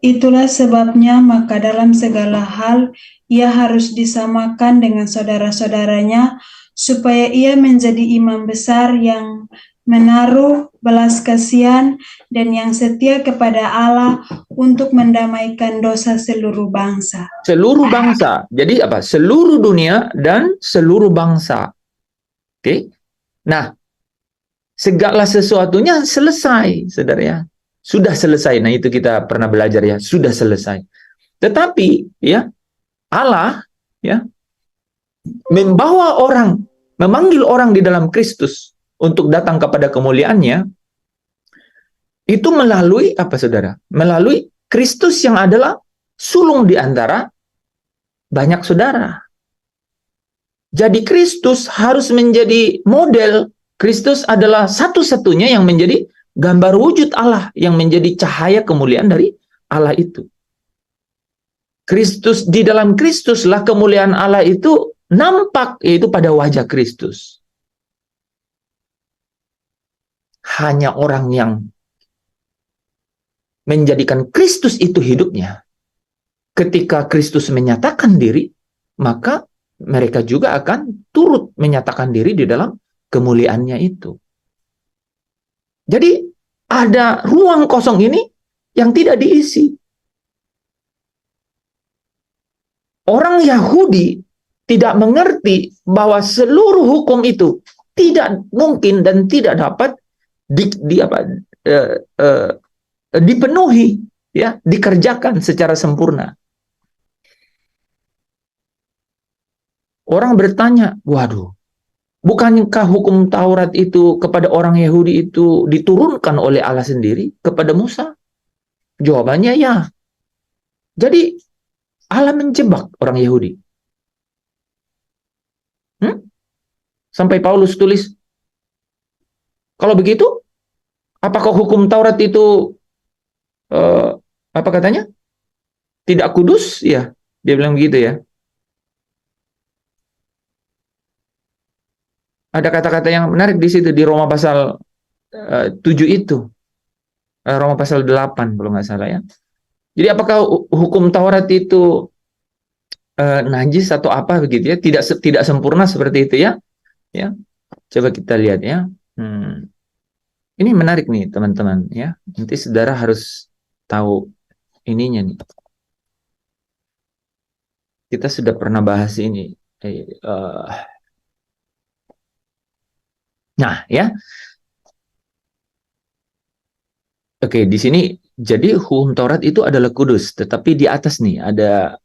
itulah sebabnya maka dalam segala hal ia harus disamakan dengan saudara-saudaranya, supaya ia menjadi imam besar yang menaruh belas kasihan dan yang setia kepada Allah untuk mendamaikan dosa seluruh bangsa. Seluruh bangsa. Jadi apa? Seluruh dunia dan seluruh bangsa. Oke? Nah, segala sesuatunya selesai, saudara ya. Sudah selesai. Nah, itu kita pernah belajar ya, sudah selesai. Tetapi ya, Allah ya memanggil orang di dalam Kristus untuk datang kepada kemuliaannya itu melalui apa, saudara? Melalui Kristus yang adalah sulung di antara banyak saudara. Jadi Kristus harus menjadi model. Kristus adalah satu-satunya yang menjadi gambar wujud Allah, yang menjadi cahaya kemuliaan dari Allah itu. Kristus, di dalam Kristuslah kemuliaan Allah itu nampak, yaitu pada wajah Kristus. Hanya orang yang menjadikan Kristus itu hidupnya, ketika Kristus menyatakan diri, maka mereka juga akan turut menyatakan diri di dalam kemuliaannya itu. Jadi ada ruang kosong ini yang tidak diisi. Orang Yahudi tidak mengerti bahwa seluruh hukum itu tidak mungkin dan tidak dapat dipenuhi, ya, dikerjakan secara sempurna. Orang bertanya, waduh, bukankah hukum Taurat itu kepada orang Yahudi itu diturunkan oleh Allah sendiri kepada Musa? Jawabannya ya. Jadi Allah menjebak orang Yahudi. sampai Paulus tulis. Kalau begitu, apakah hukum Taurat itu apa katanya? Tidak kudus? Ya, dia bilang begitu ya. Ada kata-kata yang menarik di situ di Roma pasal 7 itu. Roma pasal 8 kalau nggak salah ya. Jadi apakah hukum Taurat itu najis atau apa begitu ya? Tidak sempurna seperti itu ya? Ya, coba kita lihat ya. Ini menarik nih teman-teman ya. Nanti saudara harus tahu ininya nih. Kita sudah pernah bahas ini. Nah ya. Oke, di sini jadi hukum Taurat itu adalah kudus, tetapi di atas nih ada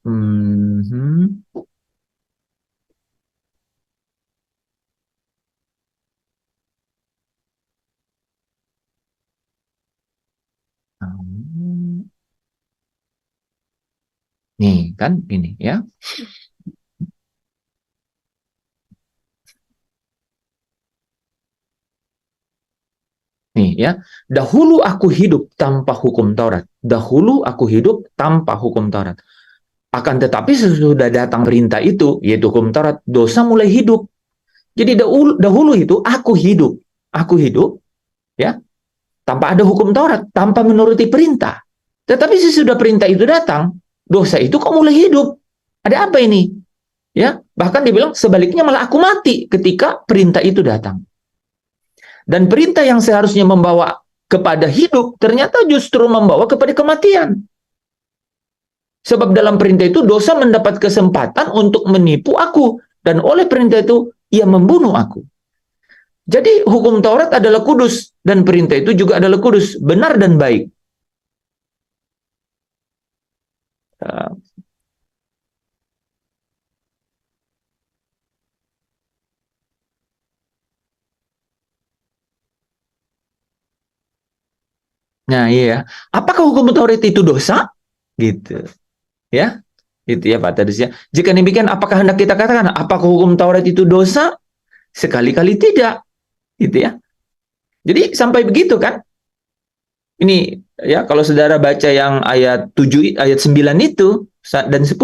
nih kan gini ya. Nih ya, dahulu aku hidup tanpa hukum Taurat. Dahulu aku hidup tanpa hukum Taurat. Akan tetapi sesudah datang perintah itu, yaitu hukum Taurat, dosa mulai hidup. Jadi dahulu itu aku hidup, ya, tanpa ada hukum Taurat, tanpa menuruti perintah. Tetapi sesudah perintah itu datang, dosa itu kok mulai hidup. Ada apa ini? Ya, bahkan dia bilang sebaliknya malah aku mati ketika perintah itu datang. Dan perintah yang seharusnya membawa kepada hidup, ternyata justru membawa kepada kematian. Sebab dalam perintah itu dosa mendapat kesempatan untuk menipu aku. Dan oleh perintah itu, ia membunuh aku. Jadi hukum Taurat adalah kudus. Dan perintah itu juga adalah kudus. Benar dan baik. Nah, iya. Apakah hukum Taurat itu dosa? Gitu. Ya. Itu ya Pak Tadus ya. Jika demikian, apakah hendak kita katakan apakah hukum Taurat itu dosa? Sekali-kali tidak. Gitu ya. Jadi sampai begitu kan? Ini ya kalau saudara baca yang ayat 7 ayat 9 itu dan 10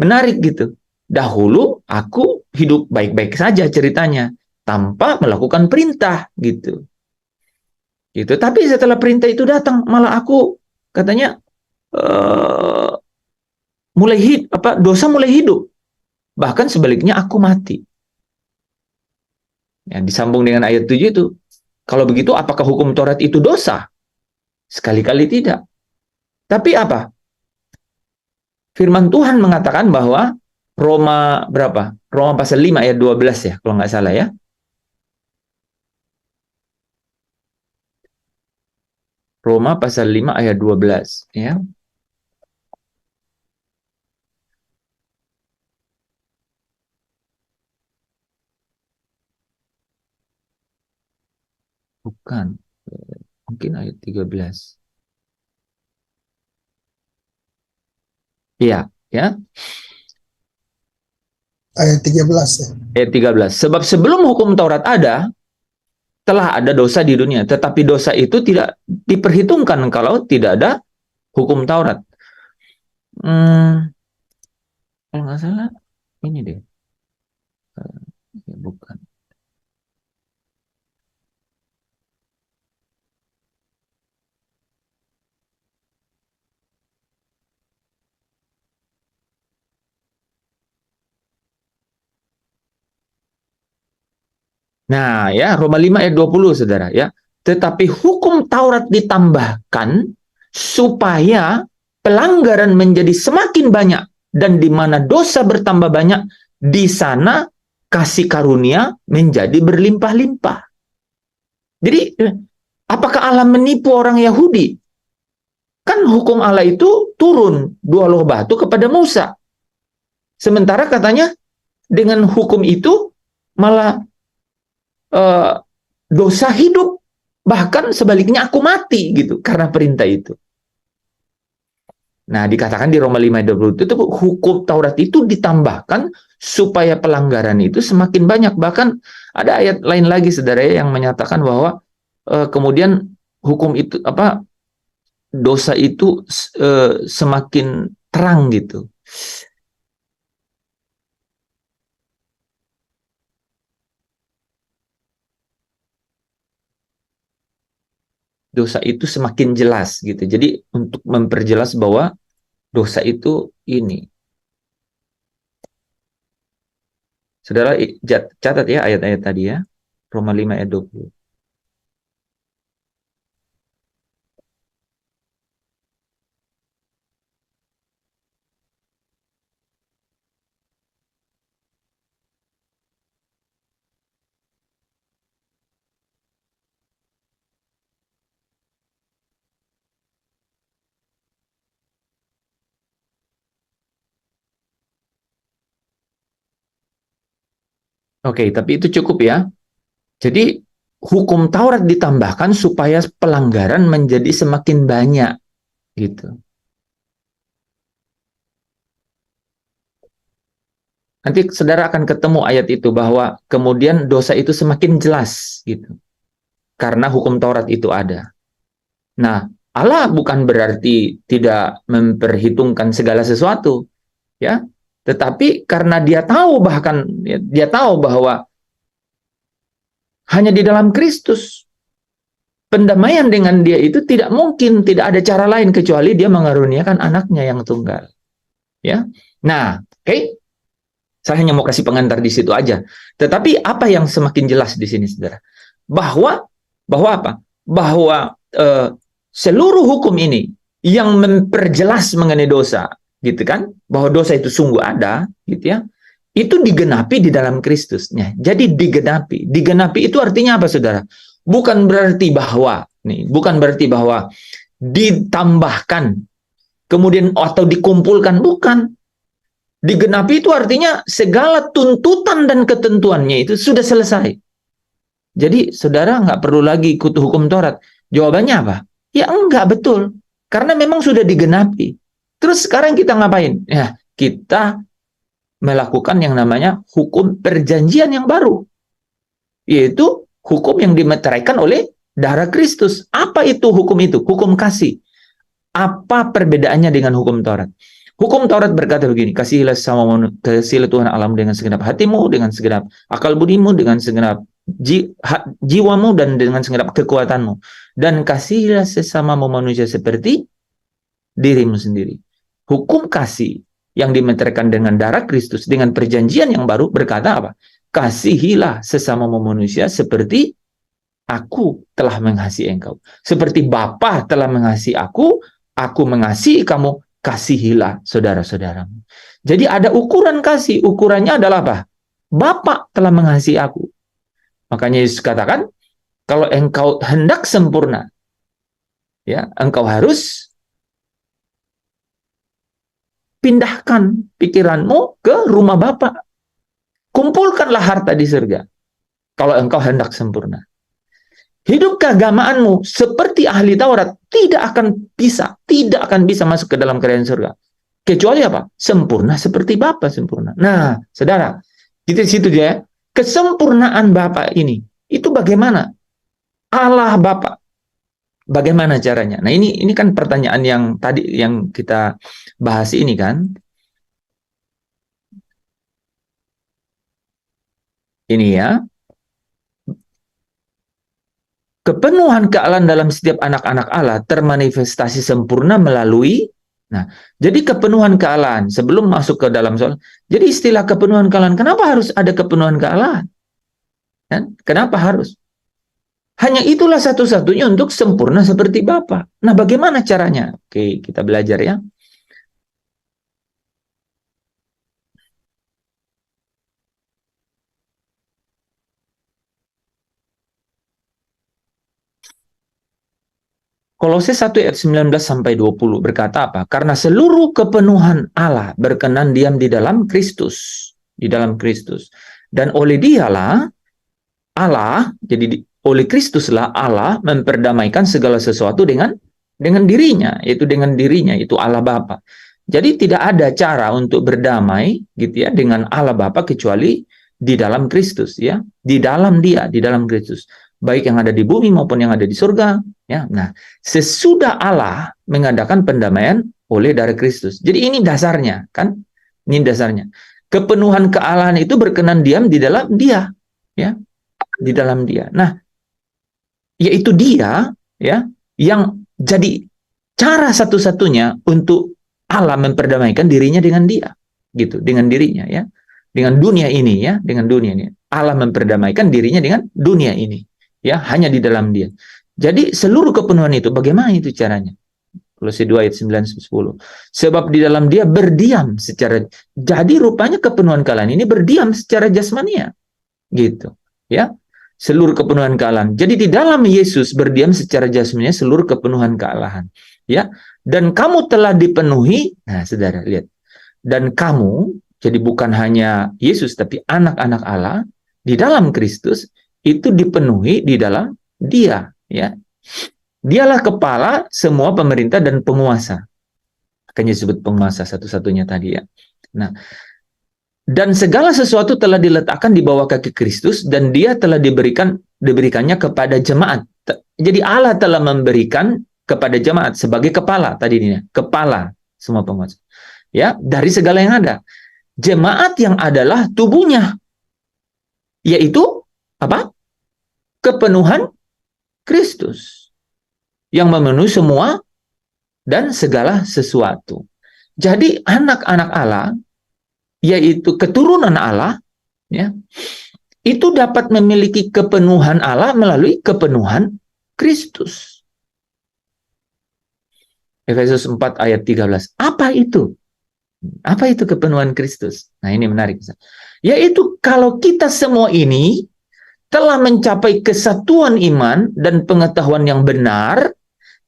menarik gitu. Dahulu aku hidup baik-baik saja ceritanya tanpa melakukan perintah gitu. Gitu. Tapi setelah perintah itu datang, malah aku katanya dosa mulai hidup. Bahkan sebaliknya aku mati. Ya, disambung dengan ayat 7 itu. Kalau begitu, apakah hukum Taurat itu dosa? Sekali-kali tidak. Tapi apa? Firman Tuhan mengatakan bahwa Roma berapa? Roma pasal 5 ayat 12 ya, kalau nggak salah ya. Roma pasal 5 ayat 12 ya. Bukan. Mungkin ayat 13. Iya, ya. Ayat 13 ya. Ayat 13. Sebab sebelum hukum Taurat ada, telah ada dosa di dunia, tetapi dosa itu tidak diperhitungkan kalau tidak ada hukum Taurat. Kalau nggak salah, ini deh. Ya, bukan. Nah, ya, Roma 5 ayat 20, saudara, ya. Tetapi hukum Taurat ditambahkan supaya pelanggaran menjadi semakin banyak dan di mana dosa bertambah banyak, di sana kasih karunia menjadi berlimpah-limpah. Jadi, apakah Allah menipu orang Yahudi? Kan hukum Allah itu turun 2 loh batu kepada Musa. Sementara katanya dengan hukum itu malah dosa hidup, bahkan sebaliknya aku mati gitu karena perintah itu. Nah, dikatakan di Roma 5:20 itu hukum Taurat itu ditambahkan supaya pelanggaran itu semakin banyak. Bahkan ada ayat lain lagi saudara yang menyatakan bahwa kemudian hukum itu dosa itu semakin terang gitu. Dosa itu semakin jelas gitu. Jadi untuk memperjelas bahwa dosa itu ini. Saudara catat ya ayat-ayat tadi ya. Roma 5:20. Oke, tapi itu cukup ya. Jadi hukum Taurat ditambahkan supaya pelanggaran menjadi semakin banyak gitu. Nanti saudara akan ketemu ayat itu bahwa kemudian dosa itu semakin jelas gitu. Karena hukum Taurat itu ada. Nah, Allah bukan berarti tidak memperhitungkan segala sesuatu, ya. Tetapi karena dia tahu dia tahu bahwa hanya di dalam Kristus pendamaian dengan dia itu tidak mungkin, tidak ada cara lain kecuali dia mengaruniakan anaknya yang tunggal. Ya. Nah, oke. Saya hanya mau kasih pengantar di situ aja. Tetapi apa yang semakin jelas di sini, saudara? Bahwa apa? Bahwa seluruh hukum ini yang memperjelas mengenai dosa, gitu kan? Bahwa dosa itu sungguh ada, gitu ya. Itu digenapi di dalam Kristusnya. Jadi digenapi. Digenapi itu artinya apa, saudara? Bukan berarti bahwa ditambahkan kemudian atau dikumpulkan, bukan. Digenapi itu artinya segala tuntutan dan ketentuannya itu sudah selesai. Jadi saudara nggak perlu lagi ikut hukum Taurat. Jawabannya apa? Ya enggak, betul. Karena memang sudah digenapi. Terus sekarang kita ngapain? Ya, kita melakukan yang namanya hukum perjanjian yang baru. Yaitu hukum yang dimeteraikan oleh darah Kristus. Apa itu hukum itu? Hukum kasih. Apa perbedaannya dengan hukum Taurat? Hukum Taurat berkata begini, kasihilah Tuhan Allahmu dengan segenap hatimu, dengan segenap akal budimu, dengan segenap jiwamu, dan dengan segenap kekuatanmu. Dan kasihilah sesamamu manusia seperti dirimu sendiri. Hukum kasih yang dimeteraikan dengan darah Kristus, dengan perjanjian yang baru berkata apa? Kasihilah sesamamu manusia seperti aku telah mengasihi engkau. Seperti Bapa telah mengasihi aku mengasihi kamu. Kasihilah saudara-saudaramu. Jadi ada ukuran kasih. Ukurannya adalah apa? Bapa telah mengasihi aku. Makanya Yesus katakan, kalau engkau hendak sempurna, ya, engkau harus pindahkan pikiranmu ke rumah Bapa. Kumpulkanlah harta di surga. Kalau engkau hendak sempurna. Hidup keagamaanmu seperti ahli Taurat tidak akan bisa masuk ke dalam kerajaan surga. Kecuali apa? Sempurna seperti Bapa sempurna. Nah, saudara, kita di situ ya. Kesempurnaan Bapa ini, itu bagaimana? Allah Bapa. Bagaimana caranya? Nah, ini kan pertanyaan yang tadi yang kita bahas ini kan. Ini ya. Kepenuhan kealahan dalam setiap anak-anak Allah termanifestasi sempurna melalui, nah, jadi kepenuhan kealahan sebelum masuk ke dalam soal. Jadi istilah kepenuhan kealahan, kenapa harus ada kepenuhan kealahan? Kan? Kenapa harus? Hanya itulah satu-satunya untuk sempurna seperti Bapa. Nah, bagaimana caranya? Oke, kita belajar ya. Kolose 1 ayat 19 sampai 20 berkata apa? Karena seluruh kepenuhan Allah berkenan diam di dalam Kristus, Dan oleh Dialah Allah, jadi oleh Kristuslah Allah memperdamaikan segala sesuatu dengan dengan dirinya, itu Allah Bapa. Jadi tidak ada cara untuk berdamai gitu ya dengan Allah Bapa kecuali di dalam Kristus ya, di dalam Dia, di dalam Kristus. Baik yang ada di bumi maupun yang ada di surga ya. Nah, sesudah Allah mengadakan pendamaian oleh darah Kristus. Jadi ini dasarnya kan? Ini dasarnya. Kepenuhan kealahan itu berkenan diam di dalam Dia ya, di dalam Dia. Nah, yaitu Dia ya yang jadi cara satu-satunya untuk Allah memperdamaikan dirinya dengan Dia, gitu, dengan dirinya ya, dengan dunia ini ya, dengan dunia ini. Allah memperdamaikan dirinya dengan dunia ini, ya, hanya di dalam Dia. Jadi seluruh kepenuhan itu, bagaimana itu caranya? Kolose 2 ayat 9-10. Sebab di dalam Dia berdiam secara, jadi rupanya kepenuhan kealahan ini berdiam secara jasmania, gitu, ya. Seluruh kepenuhan kealahan. Jadi di dalam Yesus berdiam secara jasmania seluruh kepenuhan kealahan, ya. Dan kamu telah dipenuhi, nah saudara lihat, dan kamu, jadi bukan hanya Yesus tapi anak-anak Allah di dalam Kristus itu dipenuhi di dalam Dia, ya. Dialah kepala semua pemerintah dan penguasa. Makanya disebut penguasa satu-satunya tadi ya. Nah, dan segala sesuatu telah diletakkan di bawah kaki Kristus dan Dia telah diberikannya kepada jemaat. Jadi Allah telah memberikan kepada jemaat sebagai kepala tadi ini, kepala semua penguasa. Ya, dari segala yang ada. Jemaat yang adalah tubuhnya, yaitu apa? Kepenuhan Kristus yang memenuhi semua dan segala sesuatu. Jadi anak-anak Allah, yaitu keturunan Allah, ya, itu dapat memiliki kepenuhan Allah melalui kepenuhan Kristus. Efesus 4 ayat 13. Apa itu? Apa itu kepenuhan Kristus? Nah, ini menarik. Yaitu kalau kita semua ini telah mencapai kesatuan iman dan pengetahuan yang benar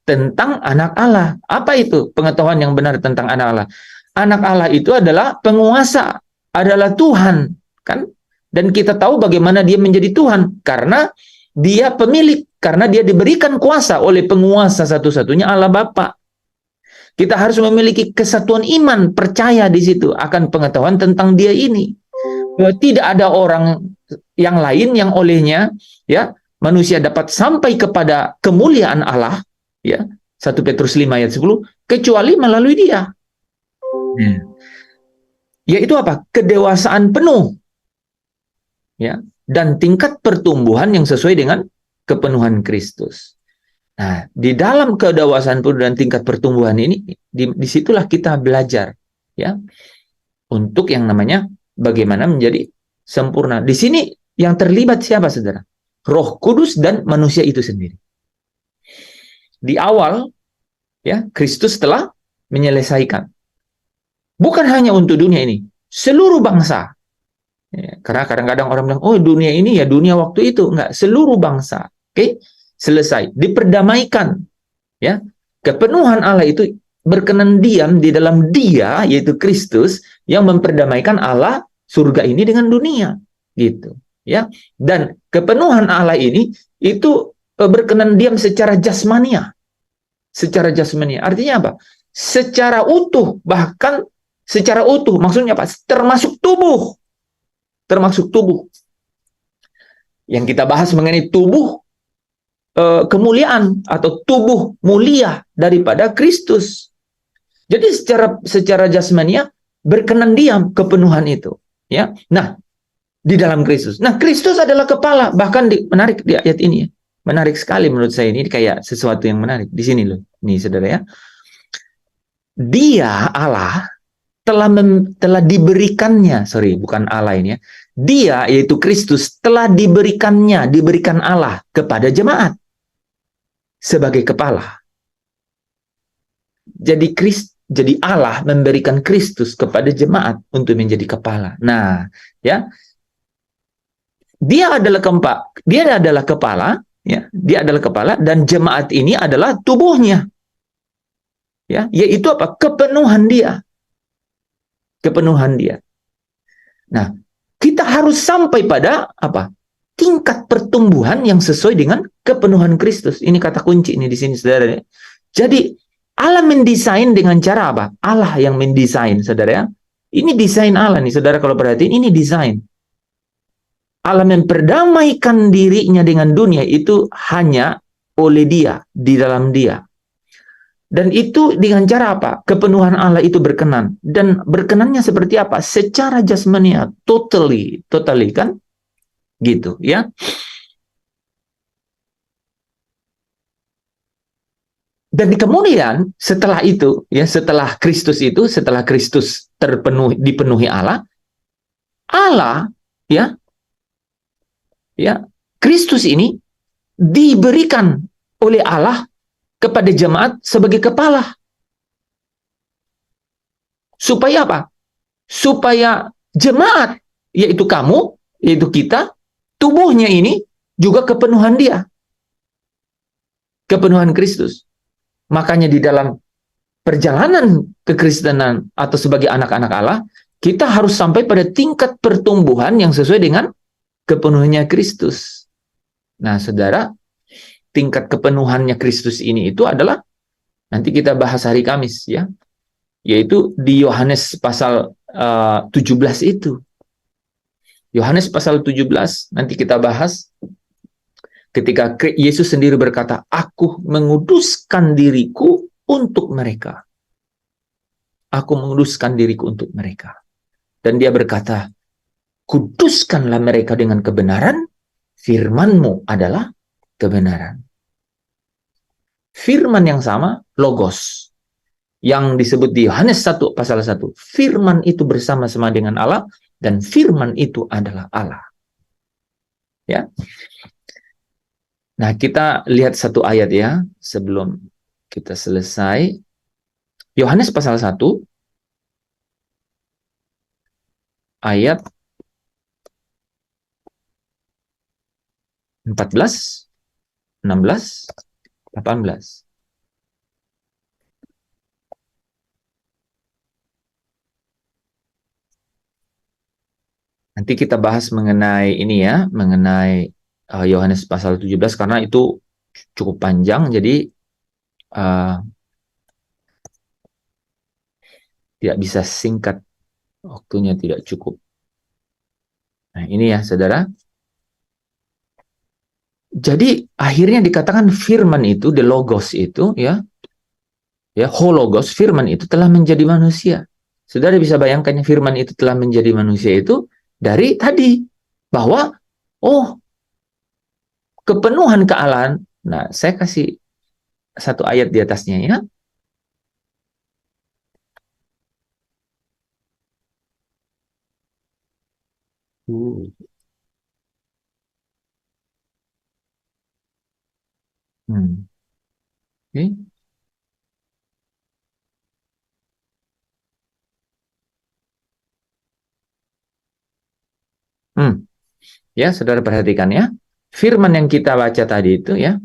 tentang anak Allah. Apa itu pengetahuan yang benar tentang anak Allah? Anak Allah itu adalah penguasa, adalah Tuhan, kan? Dan kita tahu bagaimana Dia menjadi Tuhan karena Dia pemilik, karena Dia diberikan kuasa oleh penguasa satu-satunya Allah Bapa. Kita harus memiliki kesatuan iman, percaya di situ akan pengetahuan tentang Dia ini. Tidak ada orang yang lain yang olehnya ya manusia dapat sampai kepada kemuliaan Allah ya. 1 Petrus 5 ayat 10 kecuali melalui Dia. Yaitu apa? Kedewasaan penuh. Ya, dan tingkat pertumbuhan yang sesuai dengan kepenuhan Kristus. Nah, di dalam kedewasaan penuh dan tingkat pertumbuhan ini, disitulah kita belajar, ya, untuk yang namanya bagaimana menjadi sempurna. Di sini yang terlibat siapa, saudara? Roh Kudus dan manusia itu sendiri. Di awal, ya, Kristus telah menyelesaikan. Bukan hanya untuk dunia ini, seluruh bangsa. Ya, karena kadang-kadang orang bilang, oh dunia ini ya dunia waktu itu. Enggak, seluruh bangsa. Oke? Selesai, diperdamaikan, ya. Kepenuhan Allah itu berkenan diam di dalam Dia, yaitu Kristus, yang memperdamaikan Allah surga ini dengan dunia, gitu, ya. Dan kepenuhan Allah ini itu berkenan diam secara jasmania, artinya apa? Secara utuh, bahkan secara utuh, maksudnya apa? Termasuk tubuh, yang kita bahas mengenai tubuh kemuliaan atau tubuh mulia daripada Kristus. Jadi secara jasmania berkenan diam kepenuhan itu, ya. Nah, di dalam Kristus. Nah, Kristus adalah kepala. Bahkan menarik di ayat ini ya. Menarik sekali menurut saya, ini kayak sesuatu yang menarik di sini loh. Nih saudara ya. Dia Allah telah diberikannya, bukan Allah ini ya. Dia yaitu Kristus telah diberikan Allah kepada jemaat sebagai kepala. Jadi Allah memberikan Kristus kepada jemaat untuk menjadi kepala. Nah, ya. Dia adalah kepala, ya. Dia adalah kepala dan jemaat ini adalah tubuhnya. Ya, yaitu apa? Kepenuhan Dia. Nah, kita harus sampai pada apa? Tingkat pertumbuhan yang sesuai dengan kepenuhan Kristus. Ini kata kunci ini di sini, saudara. Jadi Allah mendesain dengan cara apa? Allah yang mendesain, saudara ya. Ini desain Allah nih, saudara kalau perhatiin, ini desain. Allah memperdamaikan dirinya dengan dunia itu hanya oleh Dia, di dalam Dia. Dan itu dengan cara apa? Kepenuhan Allah itu berkenan. Dan berkenannya seperti apa? Secara jasmania, totally kan? Gitu ya. Dan kemudian setelah itu, ya setelah Kristus dipenuhi Allah ya Kristus ini diberikan oleh Allah kepada jemaat sebagai kepala. Supaya apa? Supaya jemaat, yaitu kamu, yaitu kita, tubuhnya ini juga kepenuhan Dia. Kepenuhan Kristus. Makanya di dalam perjalanan kekristenan atau sebagai anak-anak Allah, kita harus sampai pada tingkat pertumbuhan yang sesuai dengan kepenuhannya Kristus. Nah, saudara, tingkat kepenuhannya Kristus ini itu adalah, nanti kita bahas hari Kamis ya, yaitu di Yohanes pasal 17 itu. Yohanes pasal 17, nanti kita bahas ketika Yesus sendiri berkata, aku menguduskan diriku untuk mereka. Aku menguduskan diriku untuk mereka. Dan dia berkata, kuduskanlah mereka dengan kebenaran, firman-Mu adalah kebenaran. Firman yang sama, logos, yang disebut di Yohanes 1 pasal 1. Firman itu bersama-sama dengan Allah, dan firman itu adalah Allah. Ya. Nah, kita lihat satu ayat ya, sebelum kita selesai. Yohanes pasal 1, ayat 14, 16, 18. Nanti kita bahas mengenai ini ya, mengenai Yohanes pasal 17, karena itu cukup panjang, jadi tidak bisa singkat, waktunya tidak cukup. Nah, ini ya, saudara. Jadi akhirnya dikatakan firman itu, the logos itu ya hologos, firman itu telah menjadi manusia. Saudara bisa bayangkan firman itu telah menjadi manusia itu dari tadi, bahwa kepenuhan kealahan. Nah, saya kasih satu ayat di atasnya ya. Okay. Ya, saudara perhatikan ya. Firman yang kita baca tadi itu ya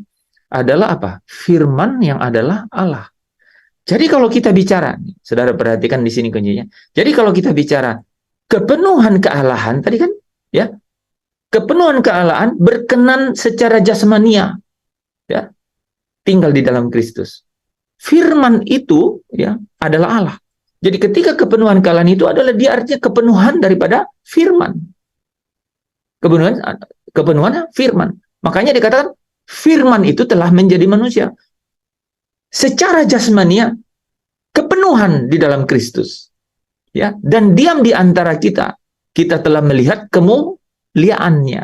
adalah apa? Firman yang adalah Allah. Jadi kalau kita bicara, saudara perhatikan di sini kuncinya. Jadi kalau kita bicara kepenuhan kealahan tadi kan ya, kepenuhan kealahan berkenan secara jasmania ya, tinggal di dalam Kristus. Firman itu ya adalah Allah. Jadi ketika kepenuhan kealahan itu adalah dia artinya kepenuhan daripada firman. Kepenuhan firman. Makanya dikatakan firman itu telah menjadi manusia. Secara jasmania kepenuhan di dalam Kristus. Ya, dan diam di antara kita. Kita telah melihat kemuliaannya.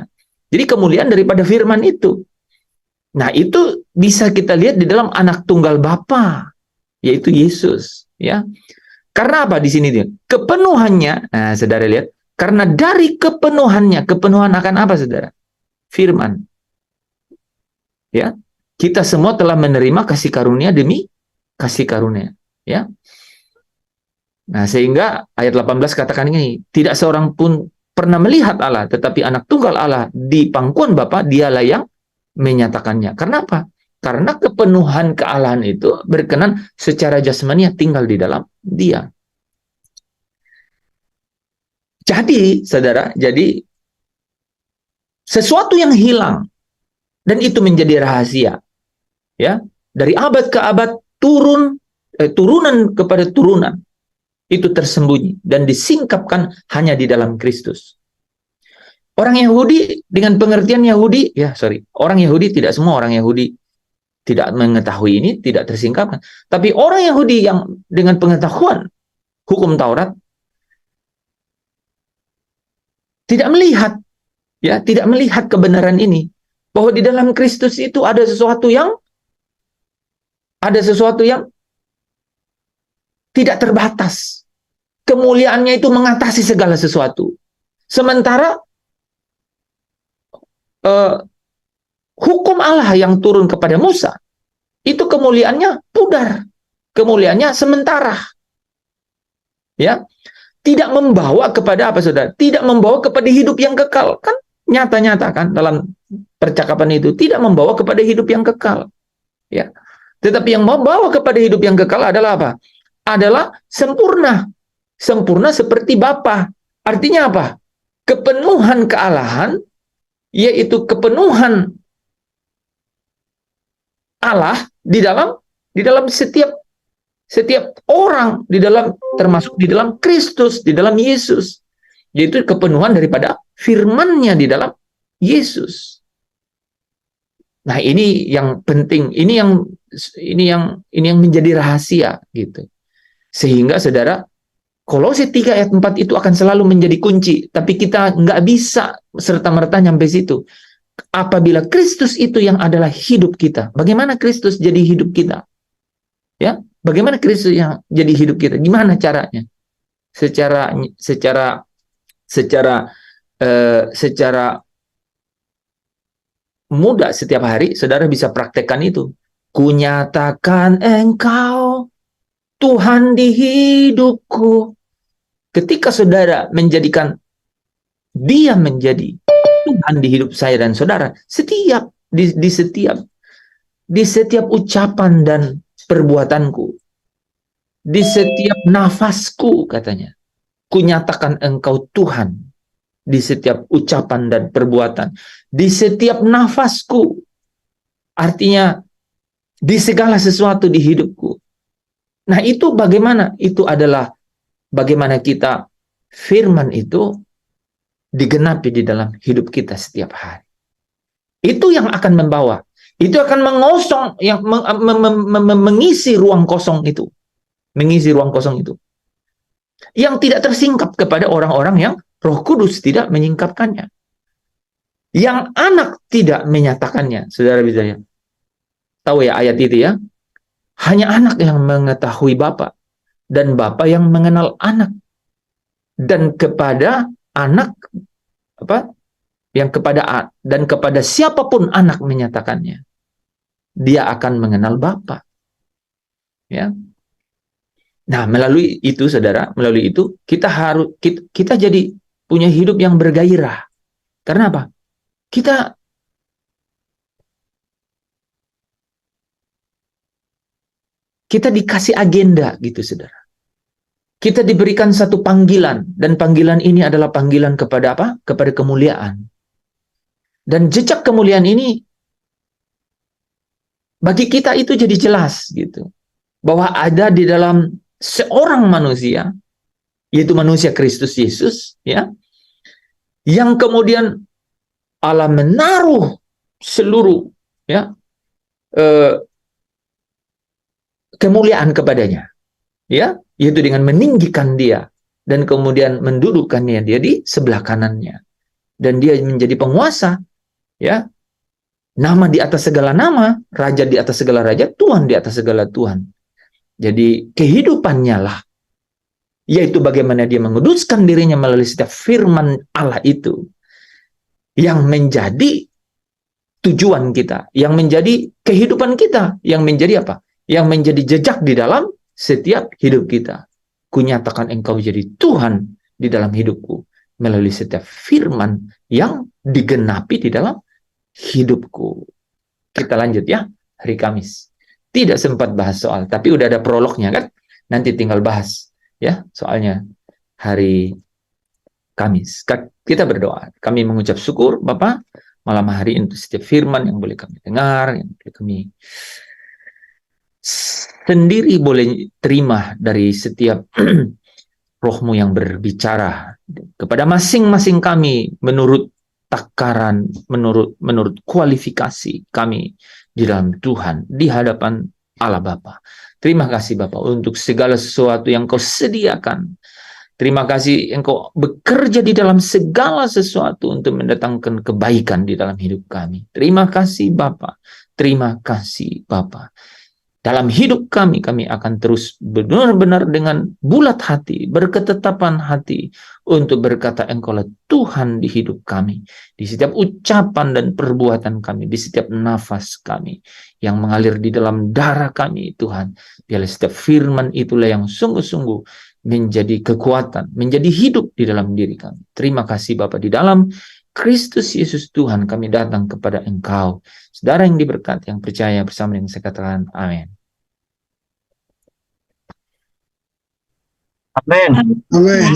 Jadi kemuliaan daripada firman itu. Nah, itu bisa kita lihat di dalam anak tunggal Bapa, yaitu Yesus, ya. Karena apa di sini dia? Kepenuhannya. Nah, saudara lihat, karena dari kepenuhannya, kepenuhan akan apa, saudara? Firman. Ya. Kita semua telah menerima kasih karunia demi kasih karunia, ya. Nah, sehingga ayat 18 katakan ini, tidak seorang pun pernah melihat Allah, tetapi anak tunggal Allah di pangkuan Bapa, dialah yang menyatakannya. Karena apa? Karena kepenuhan kealahan itu berkenan secara jasmania tinggal di dalam Dia. Jadi, saudara, sesuatu yang hilang dan itu menjadi rahasia, ya, dari abad ke abad turunan kepada turunan itu tersembunyi dan disingkapkan hanya di dalam Kristus. Orang Yahudi dengan pengertian Yahudi, orang Yahudi, tidak semua orang Yahudi tidak mengetahui ini, tidak tersingkapkan. Tapi orang Yahudi yang dengan pengetahuan hukum Taurat tidak melihat kebenaran ini, bahwa di dalam Kristus itu ada sesuatu yang tidak terbatas. Kemuliaannya itu mengatasi segala sesuatu. Sementara hukum Allah yang turun kepada Musa itu kemuliaannya pudar, kemuliaannya sementara, ya, tidak membawa kepada apa, saudara? Tidak membawa kepada hidup yang kekal, kan nyata-nyata kan dalam percakapan itu tidak membawa kepada hidup yang kekal, ya. Tetapi yang membawa kepada hidup yang kekal adalah apa? Adalah sempurna seperti Bapa. Artinya apa? Kepenuhan kealahan, yaitu kepenuhan Allah di dalam setiap orang, termasuk di dalam Kristus, di dalam Yesus, yaitu kepenuhan daripada firman-Nya di dalam Yesus. Nah, ini yang penting, ini yang menjadi rahasia gitu. Sehingga saudara, Kolose 3 ayat 4 itu akan selalu menjadi kunci, tapi kita nggak bisa serta-merta nyampe situ. Apabila Kristus itu yang adalah hidup kita, bagaimana Kristus jadi hidup kita? Ya, bagaimana Kristus yang jadi hidup kita? Gimana caranya? Secara mudah setiap hari saudara bisa praktekkan itu. Kunyatakan Engkau Tuhan di hidupku. Ketika saudara menjadikan Dia menjadi Tuhan di hidup saya dan saudara, di setiap ucapan dan perbuatanku, di setiap nafasku, katanya, kunyatakan Engkau Tuhan di setiap ucapan dan perbuatan, di setiap nafasku, artinya di segala sesuatu di hidupku. Nah, itu bagaimana? Itu adalah bagaimana kita firman itu digenapi di dalam hidup kita setiap hari. Itu yang akan membawa, itu akan mengosong, yang mengisi ruang kosong itu, yang tidak tersingkap kepada orang-orang yang Roh Kudus tidak menyingkapkannya, yang anak tidak menyatakannya. Saudara bisa ya tahu ya ayat itu ya, hanya anak yang mengetahui Bapa, dan Bapa yang mengenal anak, dan kepada anak dan kepada siapapun anak menyatakannya, dia akan mengenal Bapa. Ya. Nah, melalui itu saudara, kita jadi punya hidup yang bergairah. Karena apa? Kita dikasih agenda gitu, saudara. Kita diberikan satu panggilan, dan panggilan ini adalah panggilan kepada apa? Kepada kemuliaan. Dan jejak kemuliaan ini bagi kita itu jadi jelas gitu, bahwa ada di dalam seorang manusia, yaitu manusia Kristus Yesus, ya, yang kemudian Allah menaruh seluruh kemuliaan kepadanya, ya, yaitu dengan meninggikan dia dan kemudian mendudukkannya dia di sebelah kanannya, dan dia menjadi penguasa, ya, nama di atas segala nama, raja di atas segala raja, Tuhan di atas segala Tuhan. Jadi kehidupannya lah, yaitu bagaimana dia menguduskan dirinya melalui setiap firman Allah itu, yang menjadi tujuan kita, yang menjadi kehidupan kita, yang menjadi apa? Yang menjadi jejak di dalam setiap hidup kita. Kunyatakan Engkau jadi Tuhan di dalam hidupku, melalui setiap firman yang digenapi di dalam hidupku. Kita lanjut ya, hari Kamis. Tidak sempat bahas soal, tapi udah ada prolognya kan? Nanti tinggal bahas ya soalnya hari Kamis. Kita berdoa. Kami mengucap syukur Bapa malam hari untuk setiap firman yang boleh kami dengar, yang boleh kami sendiri boleh terima dari setiap Roh-Mu yang berbicara kepada masing-masing kami menurut takaran, menurut kualifikasi kami di dalam Tuhan, di hadapan Allah Bapa. Terima kasih Bapa untuk segala sesuatu yang Kau sediakan. Terima kasih Engkau bekerja di dalam segala sesuatu untuk mendatangkan kebaikan di dalam hidup kami. Terima kasih Bapa. Terima kasih Bapa. Dalam hidup kami akan terus benar-benar dengan bulat hati, berketetapan hati untuk berkata Engkaulah Tuhan di hidup kami. Di setiap ucapan dan perbuatan kami, di setiap nafas kami yang mengalir di dalam darah kami Tuhan. Biarlah setiap firman itulah yang sungguh-sungguh menjadi kekuatan, menjadi hidup di dalam diri kami. Terima kasih Bapa, di dalam Kristus Yesus Tuhan kami datang kepada Engkau. Saudara yang diberkati, yang percaya bersama dengan saya katakan amin. Amin. Amin.